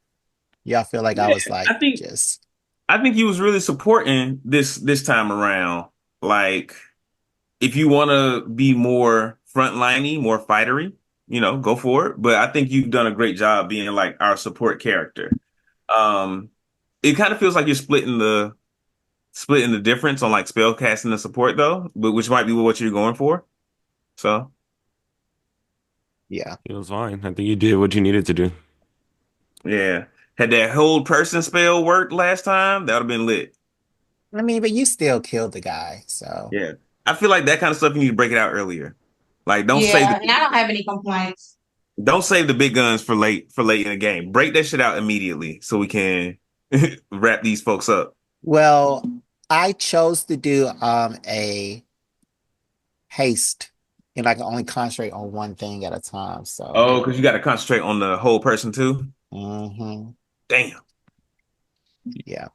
y'all feel like I Yeah, was like I think just I think he was really supporting this time around. Like, if you want to be more frontliney, more fightery, go for it. But I think you've done a great job being like our support character. Um, it kind of feels like you're splitting the difference on like spell casting and support though, but which might be what you're going for. So yeah. It was fine. I think you did what you needed to do. yeah, had that hold person spell worked last time, that would have been lit. I mean, but you still killed the guy, so Yeah, I feel like that kind of stuff you need to break it out earlier. Like Yeah, and I don't have any complaints. don't save the big guns for late in the game. Break that shit out immediately so we can wrap these folks up. Well, I chose to do a haste, and I can only concentrate on one thing at a time. So, Oh, because you got to concentrate on the whole person too. mhm, Damn. yeah,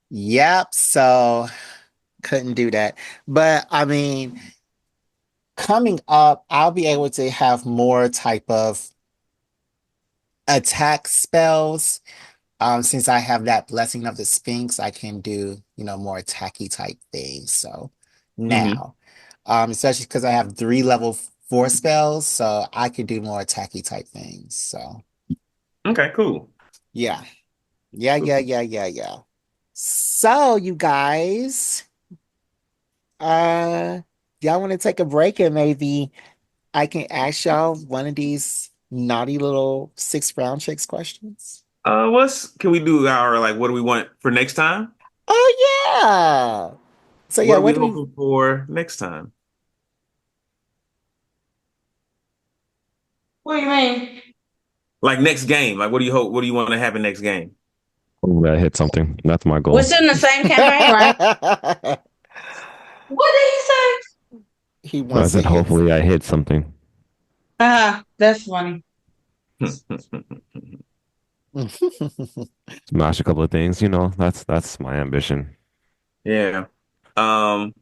yep. So couldn't do that. But I mean, coming up, I'll be able to have more type of attack spells. Since I have that blessing of the Sphinx, I can do, more attacky type things. So Hmm. now, especially because I have 3 level 4 spells, so I can do more attacky type things. So Okay, cool. yeah. Yeah, yeah, yeah, yeah, yeah. So you guys, uh, y'all want to take a break and maybe I can ask y'all one of these naughty little 6 round chicks questions? What's can we do our like what do we want for next time? Oh yeah. So What yeah, are we what do we hoping for next time? What do you mean? Like next game. Like what do you want to happen next game? Hopefully I hit something. That's my We're goal. still in the same campaign, right? What did he say? He I wants to said hit. hopefully I hit something. That's funny. Smash a couple of things, that's my ambition. Yeah. Um,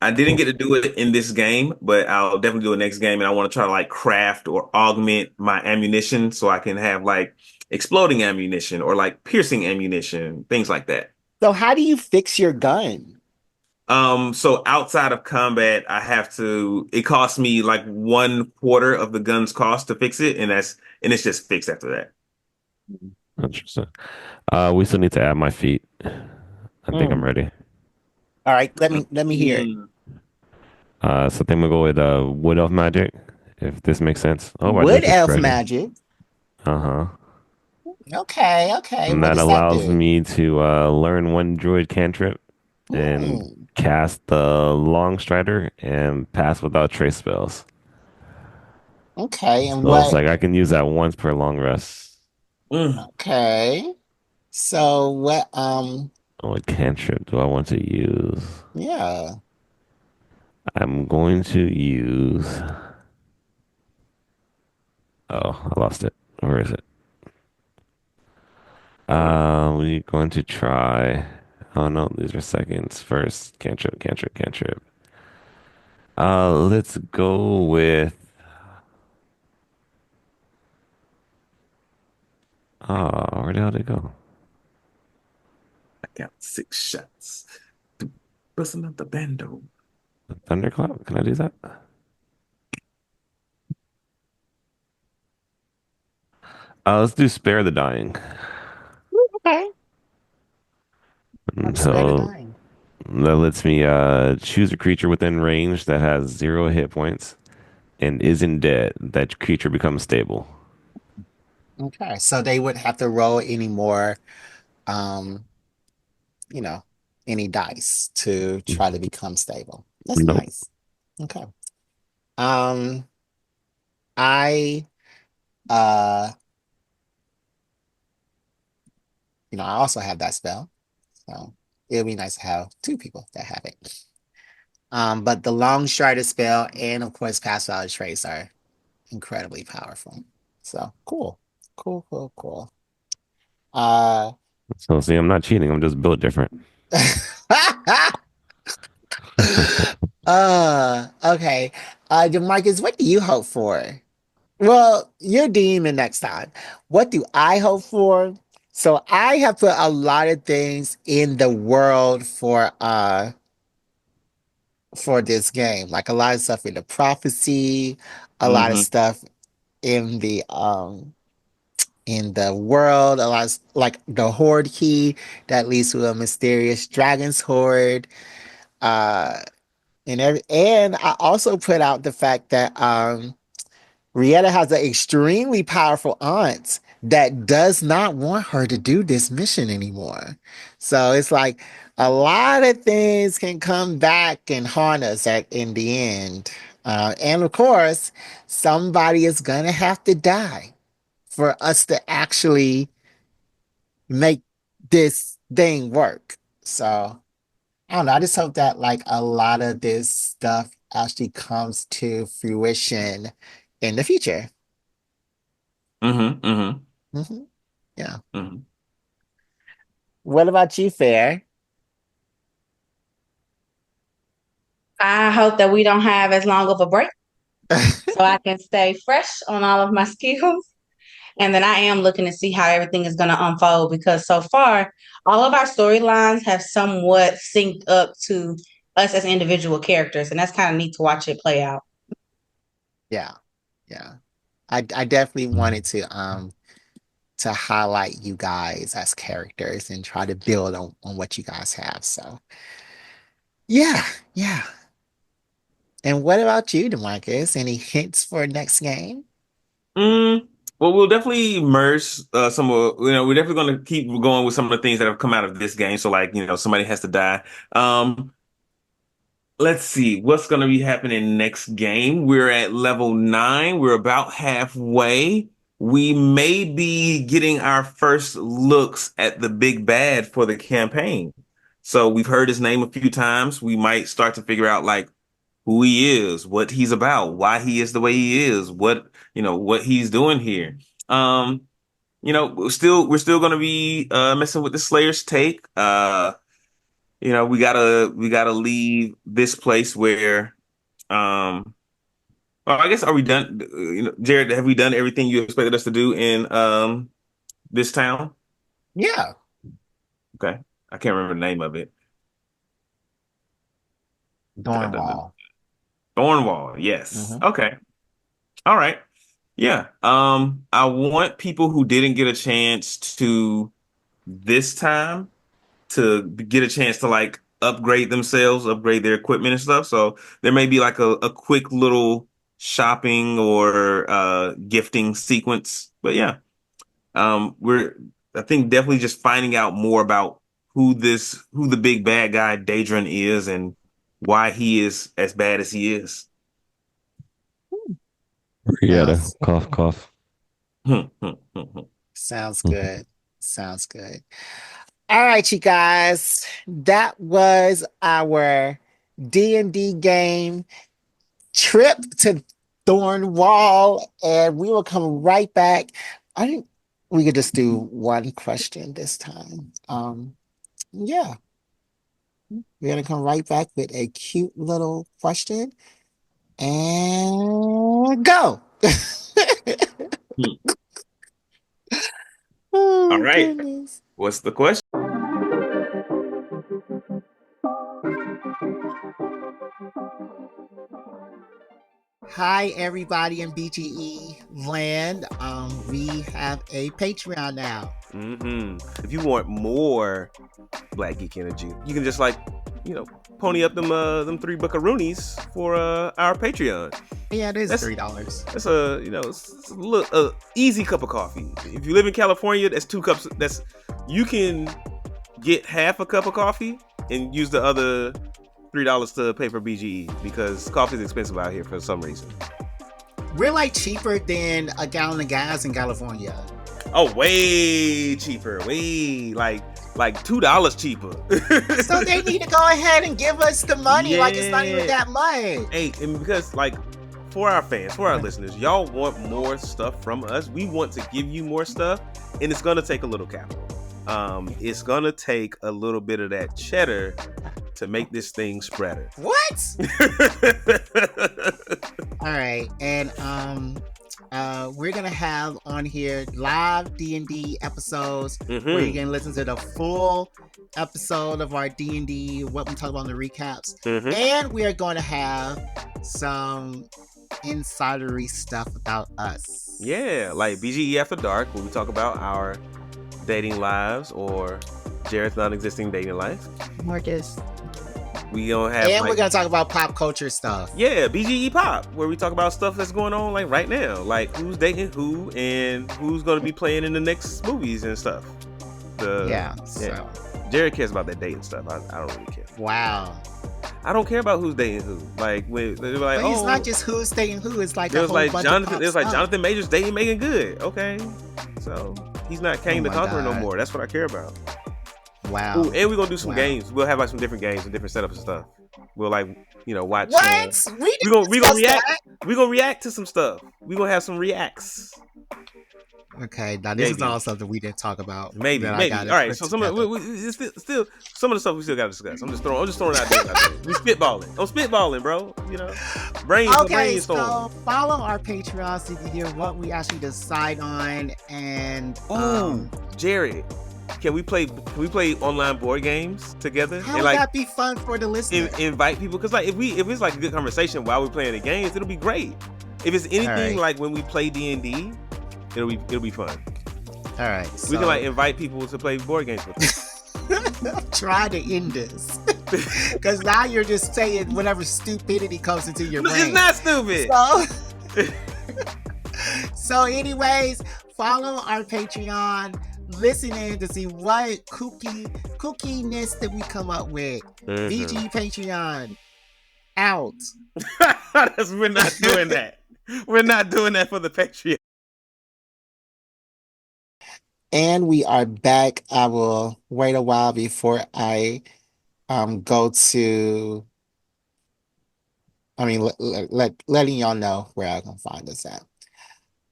I didn't get to do it in this game, but I'll definitely do it next game. And I want to try to like craft or augment my ammunition so I can have like exploding ammunition or like piercing ammunition, things like that. So how do you fix your gun? So outside of combat, it costs me like 1/4 of the gun's cost to fix it, and it's just fixed after that. Interesting. We still need to add my feet. I think I'm Mm. ready. All right, let me hear it. Mm. So I think we'll go with Wood Elf Magic, if this makes sense. Oh, I Wood just elf spread it. magic. Uh-huh. Okay, okay. And What that does that allows do? me to learn one druid cantrip and Mm, cast the long strider and pass without trace spells. okay, and So it's what? like I can use that once per long rest. Mm. Okay. So what? What cantrip do I want to use? Yeah. I'm going to use. Oh, I lost it. Where is it? We're going to try. Oh no, these are seconds. First, cantrip, cantrip, cantrip. Let's go with. Oh, where the hell did it go? I got 6 shots. Busting up the bando. Thunderclap? Can I do that? Let's do spare the dying. Okay. Spare the So dying. that lets me choose a creature within range that has 0 hit points and isn't dead. That creature becomes stable. Okay. So they would have to roll any more, um, you know, any dice to try to become stable. That's Nope. nice. Okay. Um, I uh, I also have that spell. So it'll be nice to have 2 people that have it. But the long strider spell and of course pass without a trace are incredibly powerful. So cool. Cool, cool, cool. Uh So see, I'm not cheating. I'm just built different. okay. DeMarcus, what do you hope for? Well, you're demon next time. What do I hope for? So I have put a lot of things in the world for this game. Like a lot of stuff in the prophecy, a lot of Hmm. stuff in the world, a lot of, like the horde key that leads to a mysterious dragon's horde. Uh and I also put out the fact that Rietta has an extremely powerful aunt that does not want her to do this mission anymore. So it's like a lot of things can come back and haunt us in the end. And of course, somebody is going to have to die for us to actually make this thing work. So I don't know. I just hope that like a lot of this stuff actually comes to fruition in the future. Mm-hmm. Mm-hmm. Hmm. Yeah. Mm-hmm. What about you, Fair? I hope that we don't have as long of a break so I can stay fresh on all of my skills. And then I am looking to see how everything is going to unfold because so far, all of our storylines have somewhat synced up to us as individual characters. And that's kind of neat to watch it play out. Yeah. Yeah. I definitely wanted to highlight you guys as characters and try to build on what you guys have. So yeah, yeah. And what about you, DeMarcus? Any hints for next game? Mm, well, we'll definitely merge some of, we're definitely going to keep going with some of the things that have come out of this game. So, like, somebody has to die. Let's see what's going to be happening next game. We're at level 9. We're about halfway. We may be getting our first looks at the big bad for the campaign. So we've heard his name a few times. We might start to figure out like who he is, what he's about, why he is the way he is, what he's doing here. We're still gonna be messing with the Slayer's take. We gotta leave this place where well, I guess are we done? Jared, have we done everything you expected us to do in this town? Yeah. Okay. I can't remember the name of it. Dornwall. Thornwall, yes. Hmm. Okay. All right. Yeah. I want people who didn't get a chance to this time to get a chance to like upgrade themselves, upgrade their equipment and stuff. So there may be like a quick little shopping or gifting sequence. But yeah, we're I think definitely just finding out more about who the big bad guy Daedron is and why he is as bad as he is. Brietta, Sounds cough, cough. sounds good. Sounds good. All right, you guys. That was our D&D game trip to Thornwall, and we will come right back. I think we could just do one question this time. Yeah, we're gonna come right back with a cute little question and go. All Oh right. goodness. What's the question? Hi, everybody in BGE land. We have a Patreon now. If you want more Black Geek Energy, you can just pony up them three buckaroonies for our Patreon. Yeah, it is That's $3. That's it's a little easy cup of coffee. If you live in California, that's 2 cups. You can get half a cup of coffee and use the other $3 to pay for BGE because coffee is expensive out here for some reason. We're like cheaper than a gallon of gas in California. Oh, way cheaper. Way like $2 cheaper. So they need to go ahead and give us the money. Like it's not even Yeah. that much. Hey, and because for our fans, for our listeners, y'all want more stuff from us. We want to give you more stuff, and it's gonna take a little capital. It's gonna take a little bit of that cheddar to make this thing spreader. What? All right, and we're gonna have on here live D&D episodes where you can listen to the full episode of our D&D, what we talk about in the recaps, and we are going to have some insidery stuff about us. Yeah, like BGE After Dark, where we talk about our dating lives or Jared's non-existing dating life. Marcus. We gonna have, and we're gonna talk about pop culture stuff. Yeah, BGE Pop, where we talk about stuff that's going on like right now, like who's dating who and who's gonna be playing in the next movies and stuff. So Jared cares about that dating stuff. I don't really care. Wow. I don't care about who's dating who. Like when they were like, But it's not just who's dating who. It's like there a was whole like bunch Jonathan. of There's like stuff. Jonathan Majors dating Megan Good. Okay, so he's not Kane the my Conqueror no God. more. That's what I care about. Wow. Ooh, and we're gonna do some Wow. games. We'll have like some different games and different setups and stuff. We'll like watch. What? We gonna react. We gonna react to some stuff. We gonna have some reacts. Okay, now this is Maybe. all something we didn't talk about. Maybe. All right. So some of it's still some of the stuff we still gotta discuss. I'm just throwing out there. We spitballing. I'm spitballing, bro. Okay, so brainstorm. follow our Patreon so you can hear what we actually decide on. And Jared, can we play online board games together? how would that be fun for the listeners? Invite people, because like if it's like a good conversation while we're playing the games, it'll be great. If it's anything like when we play D&D, it'll be fun. All right, we can like invite people to play board games with us. Try to end this, because now you're just saying whatever stupidity comes into your brain. It's not stupid. So anyways, follow our Patreon. Listen in to see what kookiness that we come up with. VG Patreon out. We're not doing that. We're not doing that for the Patreon. And we are back. I will wait a while before I go to. Letting y'all know where I can find this at.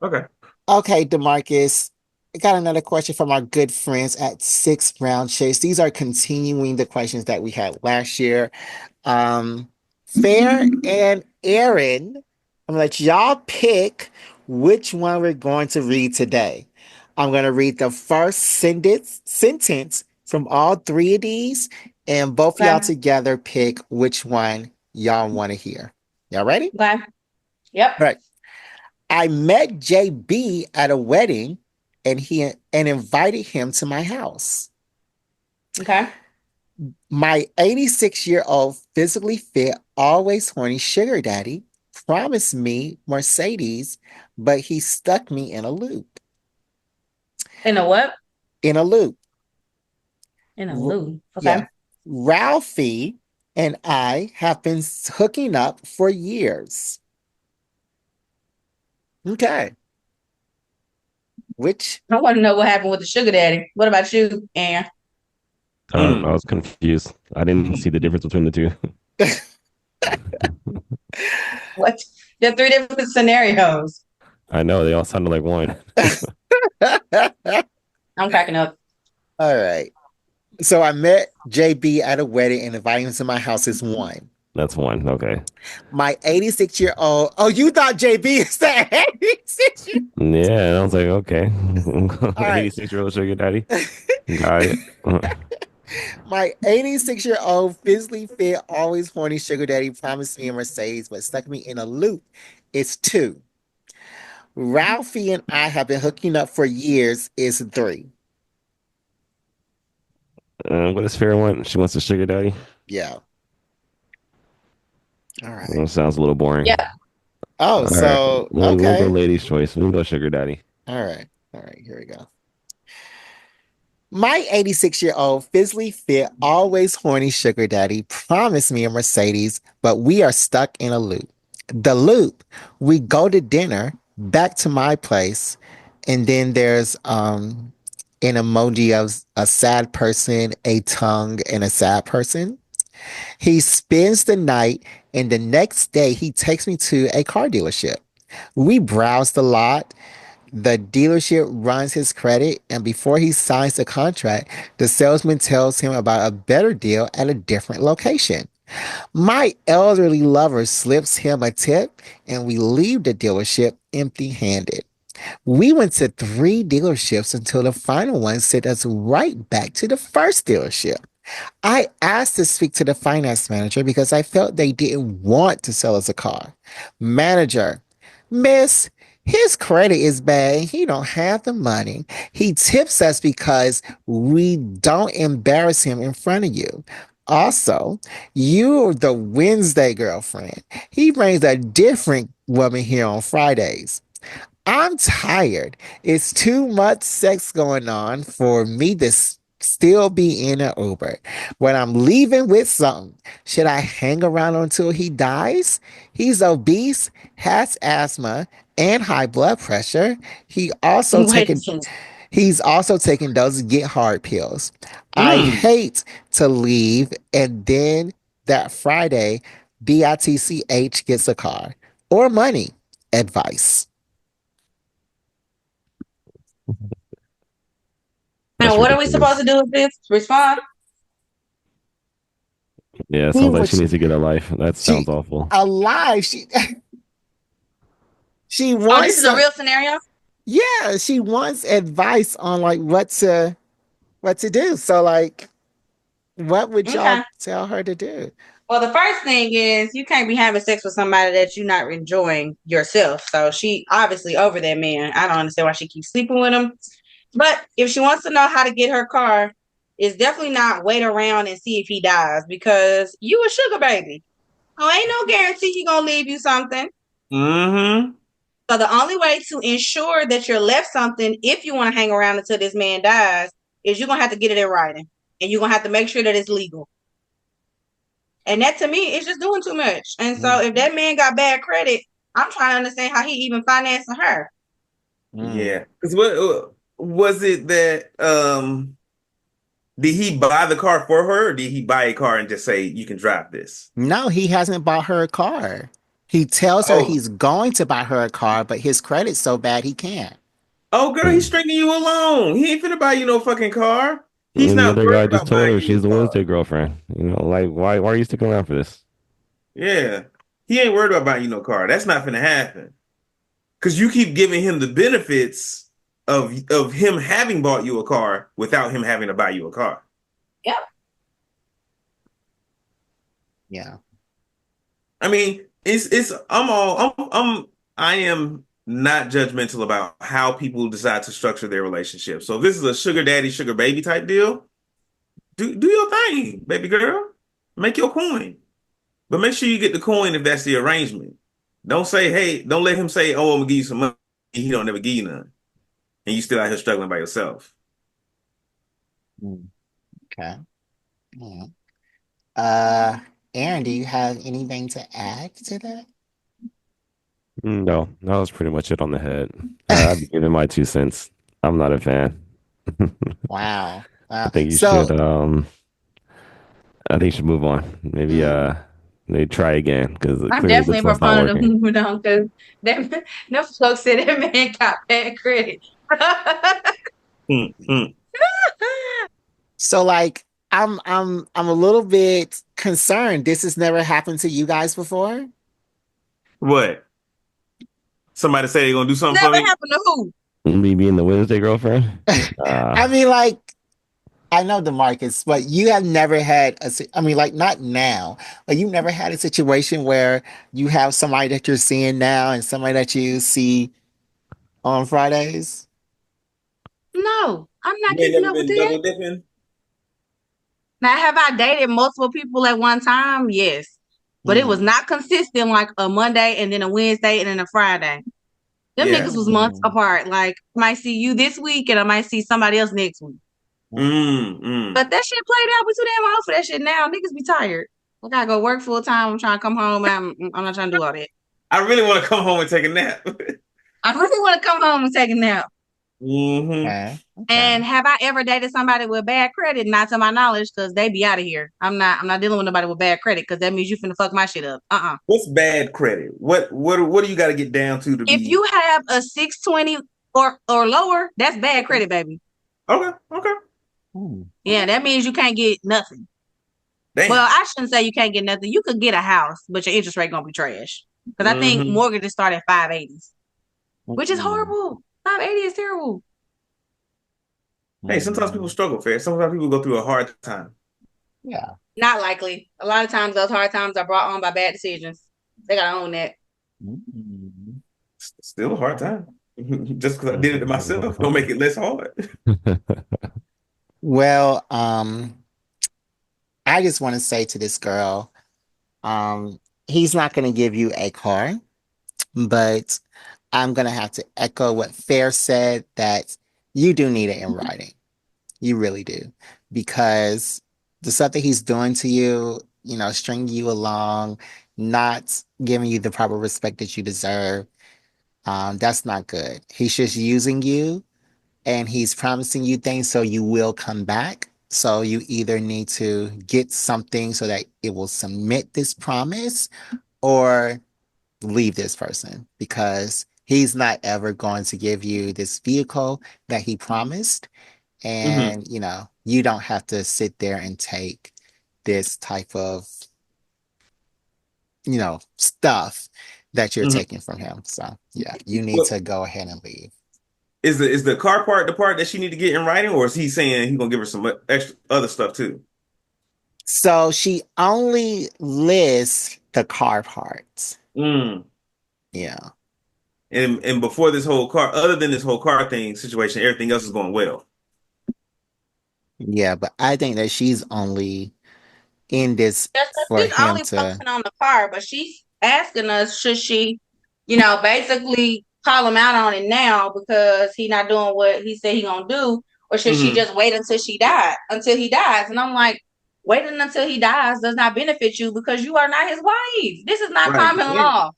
Okay. Okay, DeMarcus. I got another question from our good friends at 6 Round Chase. These are continuing the questions that we had last year. Fair and Aaron, I'm gonna let y'all pick which one we're going to read today. I'm gonna read the first sentence from all three of these, and both of y'all together pick which one y'all want to hear. Y'all ready? Okay. Yep. All right. I met JB at a wedding and invited him to my house. Okay. My 86-year-old physically fit, always horny sugar daddy promised me Mercedes, but he stuck me in a loop. In a what? In a loop. In a loop. Okay. Yeah. Ralphie and I have been hooking up for years. Okay. I want to know what happened with the sugar daddy. What about you, Aaron? I was confused. I didn't see the difference between the two. What? There are three different scenarios. I know, they all sounded like one. I'm cracking up. All right. So I met JB at a wedding and invited him to my house is one. That's one. Okay. My 86-year-old. Oh, you thought JB is that 86? Yeah, I was like, okay. Right. 86-year-old sugar daddy. Got it. My 86-year-old physically fit, always horny sugar daddy promised me a Mercedes, but stuck me in a loop. It's 2. Ralphie and I have been hooking up for years is 3. What is fair one? She wants a sugar daddy? Yeah. All right. That sounds a little boring. Yeah. Oh, so We'll okay. go ladies' choice. We'll go sugar daddy. All right. Here we go. My 86-year-old physically fit, always horny sugar daddy promised me a Mercedes, but we are stuck in a loop. The loop, we go to dinner, back to my place, and then there's an emoji of a sad person, a tongue, and a sad person. He spends the night, and the next day he takes me to a car dealership. We browse the lot. The dealership runs his credit, and before he signs the contract, the salesman tells him about a better deal at a different location. My elderly lover slips him a tip, and we leave the dealership empty-handed. We went to 3 dealerships until the final one sent us right back to the first dealership. I asked to speak to the finance manager because I felt they didn't want to sell us a car. Manager, Miss, his credit is bad. He don't have the money. He tips us because we don't embarrass him in front of you. Also, you're the Wednesday girlfriend. He brings a different woman here on Fridays. I'm tired. It's too much sex going on for me to still be in an Uber. When I'm leaving with something, should I hang around until he dies? He's obese, has asthma, and high blood pressure. He also Wait a taking second. he's also taking those get hard pills. I Mm. hate to leave and then that Friday, BITCH gets a car or money. Advice. That's Now, what are we supposed to ridiculous. do with this? Respond? Yeah, it He sounds like she was needs to get a life. That sounds she awful. alive. She Oh, wants this is a some, real scenario? yeah, she wants advice on like what to do. So like what would y'all Okay. tell her to do? Well, the first thing is you can't be having sex with somebody that you're not enjoying yourself. So she obviously over that man. I don't understand why she keeps sleeping with him. But if she wants to know how to get her car, it's definitely not wait around and see if he dies because you a sugar baby. Oh, ain't no guarantee he gonna leave you something. Mm-hmm. So the only way to ensure that you're left something if you want to hang around until this man dies is you're gonna have to get it in writing. And you're gonna have to make sure that it's legal. And that to me is just doing too much. And so Mm, if that man got bad credit, I'm trying to understand how he even financing her. mm. Yeah. Because what was it that did he buy the car for her, or did he buy a car and just say you can drive this? No, he hasn't bought her a car. He tells her Oh, he's going to buy her a car, but his credit's so bad he can't. oh, girl, he's Hmm. stringing you along. He ain't finna buy you no fucking car. He's And the not other worried guy just about told buying her you she's a the car. Wednesday girlfriend. Like why are you sticking around for this? Yeah, he ain't worried about buying you no car. That's not finna happen. Because you keep giving him the benefits of him having bought you a car without him having to buy you a car. Yep. Yeah. I mean, it's I am not judgmental about how people decide to structure their relationship. So if this is a sugar daddy, sugar baby type deal, do your thing, baby girl. Make your coin. But make sure you get the coin if that's the arrangement. Don't say, hey, don't let him say, oh, I'm gonna give you some money. He don't never give you none. And you still out here struggling by yourself. Mm, okay. Yeah. Uh, Aaron, do you have anything to add to No, that was pretty much it on the head. that? I've given my 2 cents. I'm not a fan. Wow. I Wow. think you should So I think you should move on. Maybe try again because I'm clearly definitely this a one's not proponent of working. moving on because that no folks said that man got bad credit. Mm-hmm. so like I'm a little bit concerned. This has never happened to you guys before? What? Somebody say they're gonna do something for Never me? happened to who? Me being the Wednesday girlfriend? I Uh mean, like, I know the markets, but you have never had I mean, like, not now. Like, you've never had a situation where you have somebody that you're seeing now and somebody that you see on Fridays. No, I'm not You ain't keeping never up with been that. double dipping? Now, have I dated multiple people at one time? Yes. But it was Mm, not consistent like a Monday and then a Wednesday and then a Friday. Them Yeah. niggas was months mm, apart. Like, I might see you this week and I might see somebody else next week. Mm-mm. But that shit played out. We too damn old for that shit now. Niggas be tired. I gotta go work full time. I'm trying to come home. I'm not trying to do all that. I really want to come home and take a nap. I really want to come home and take a nap. Hmm. okay. Okay. And have I ever dated somebody with bad credit? Not to my knowledge, because they be out of here. I'm not dealing with nobody with bad credit because that means you finna fuck my shit up. What's bad credit? What do you got to get down to If be you have a 620 or lower, that's bad credit, baby. okay? Okay. Mm, Yeah, that means you can't get nothing. Well, Damn. I shouldn't say you can't get nothing. You could get a house, but your interest rate gonna be trash. Because I think Hmm. mortgages start at 580s, which is mm, horrible. 580 is terrible. Hey, sometimes people mm. struggle, fair. Sometimes people go through a hard time. Yeah. Not likely. A lot of times those hard times are brought on by bad decisions. They gotta own that. Mm. Still a hard time. Just because I did it to myself, don't make it less hard. Well, I just want to say to this girl, he's not going to give you a car, but I'm going to have to echo what Fair said that you do need it in writing. You really do. Because the stuff that he's doing to you, stringing you along, not giving you the proper respect that you deserve, that's not good. He's just using you and he's promising you things so you will come back. So you either need to get something so that it will submit this promise or leave this person because he's not ever going to give you this vehicle that he promised. Hmm. And, you don't have to sit there and take this type of, stuff that you're Hmm. taking from him. So, yeah, you need Well, to go ahead and leave. is the car part the part that she need to get in writing, or is he saying he gonna give her some extra other stuff too? So she only lists the car parts. Mm. Yeah. And before this whole car, other than this whole car thing situation, everything else is going well. Yeah, but I think that she's only in this Yes, so for she's him only to. focusing on the car, but she's asking us, should she, basically call him out on it now because he not doing what he said he gonna do, or should she Hmm. just wait until he dies? And I'm like, waiting until he dies does not benefit you because you are not his wife. This is not Right. common law.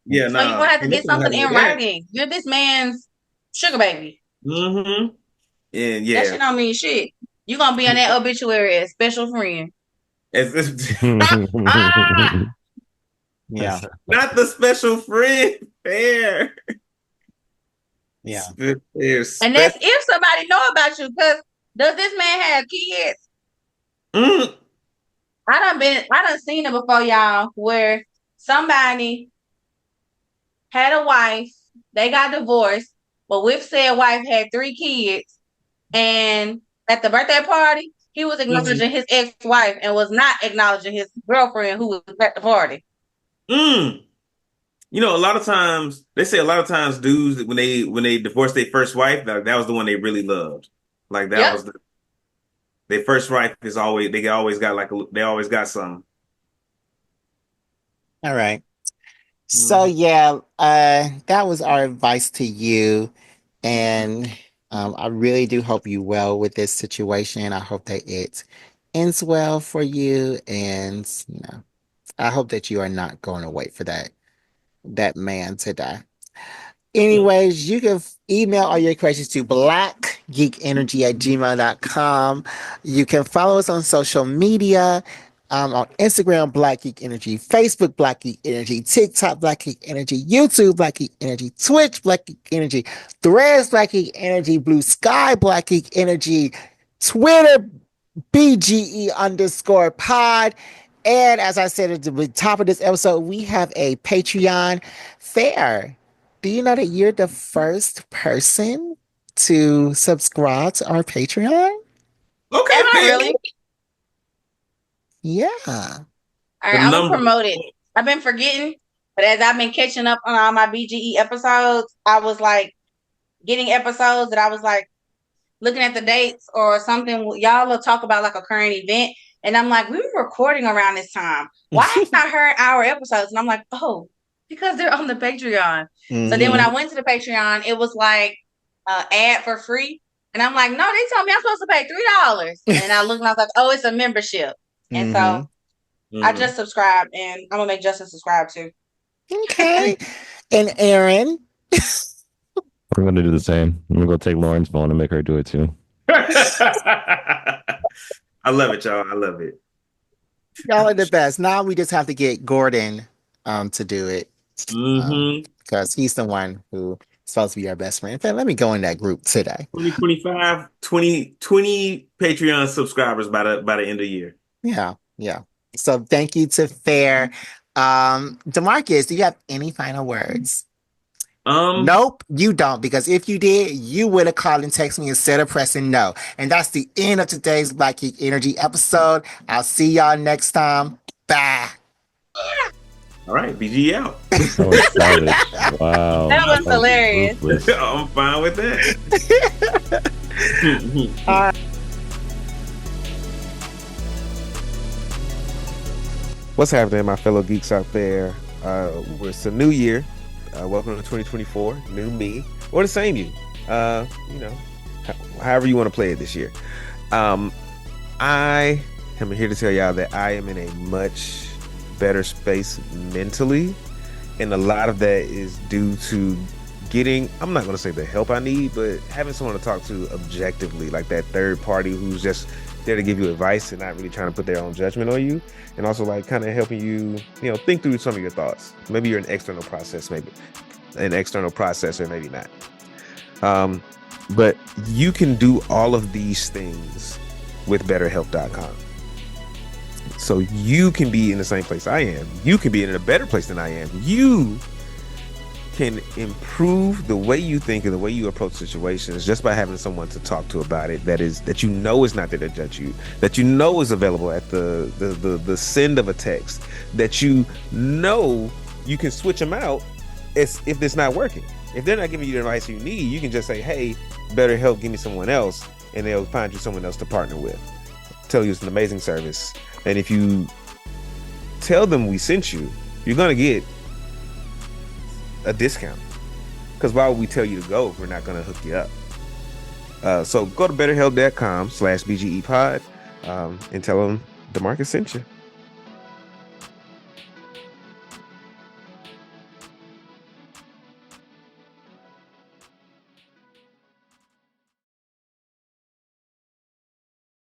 Yeah, So you're gonna nah. have to Ain't get nothing gonna something happen in with that. writing. You're this man's sugar baby. Hmm. And That yeah. shit don't mean shit. You're gonna be on that obituary as special friend. Yeah. Not the special friend fair. Yeah. There's And that's special. if somebody know about you. Because does this man have kids? Mm. I done seen it before, y'all, where somebody had a wife, they got divorced, but with said wife had 3 kids, and at the birthday party, he was Mhm. acknowledging his ex-wife and was not acknowledging his girlfriend who was at the party. Mm. A lot of times they say a lot of times dudes when they divorce their first wife, that was the one they really loved. Like that Yep. was their first wife is always they always got they always got some. All right. So Mhm. yeah, that was our advice to you. And I really do hope you well with this situation. I hope that it ends well for you. And I hope that you are not going to wait for that man to die. Anyways, you can email all your questions to blackgeekenergy@gmail.com. You can follow us on social media. On Instagram, Black Geek Energy, Facebook, Black Geek Energy, TikTok, Black Geek Energy, YouTube, Black Geek Energy, Twitch, Black Geek Energy, Threads, Black Geek Energy, Blue Sky, Black Geek Energy, Twitter, BGE_pod. And as I said at the top of this episode, we have a Patreon fair. Do you know that you're the first person to subscribe to our Patreon? Am Okay, I Phil. really? Yeah. All The right, I'm gonna number. promote it. I've been forgetting, but as I've been catching up on all my BGE episodes, I was like getting episodes that I was like looking at the dates or something. Y'all will talk about like a current event, and I'm like, we were recording around this time. Why have I heard our episodes? And I'm like, oh, because they're on the Patreon. So then when Hmm. I went to the Patreon, it was like ad for free, and I'm like, no, they told me I'm supposed to pay $3, and I looked and I was like, oh, it's a membership, and so Hmm. I Mhm. just subscribed, and I'm gonna make Justin subscribe too. Okay. And Aaron, I'm gonna do the same. I'm gonna go take Lauren's phone and make her do it too. I love it, y'all. I love it. y'all are the best. Now we just have to get Gordon to do it. Hmm. Because he's the one who is supposed to be our best friend. In fact, let me go in that group today. 2025, 20 Patreon subscribers by the end of the year. Yeah, yeah. So thank you to Fair. Demarcus, do you have any final words? Um, Nope, you don't, because if you did, you would have called and texted me instead of pressing no. And that's the end of today's Black Geek Energy episode. I'll see y'all next time. Bye. all right, BG out. That was savage. Wow. That was That was hilarious. ruthless. I'm fine with that. What's happening, my fellow geeks out there? It's a new year. Welcome to 2024. New me, or the same you. However you want to play it this year. I am here to tell y'all that I am in a much better space mentally, and a lot of that is due to getting, I'm not going to say the help I need, but having someone to talk to objectively, like that third party who's just there to give you advice and not really trying to put their own judgment on you, and also like kind of helping you, think through some of your thoughts. Maybe you're an external process, maybe an external processor, maybe not. But you can do all of these things with betterhelp.com. So you can be in the same place I am. You can be in a better place than I am. You can improve the way you think and the way you approach situations just by having someone to talk to about it that is not there to judge you, that is available at the send of a text, that you can switch them out if it's not working. If they're not giving you the advice you need, you can just say, hey, BetterHelp, give me someone else, and they'll find you someone else to partner with. Tell you it's an amazing service. And if you tell them we sent you, you're going to get a discount. Because why would we tell you to go if we're not going to hook you up? So go to betterhelp.com/BGEpod and tell them DeMarcus sent you.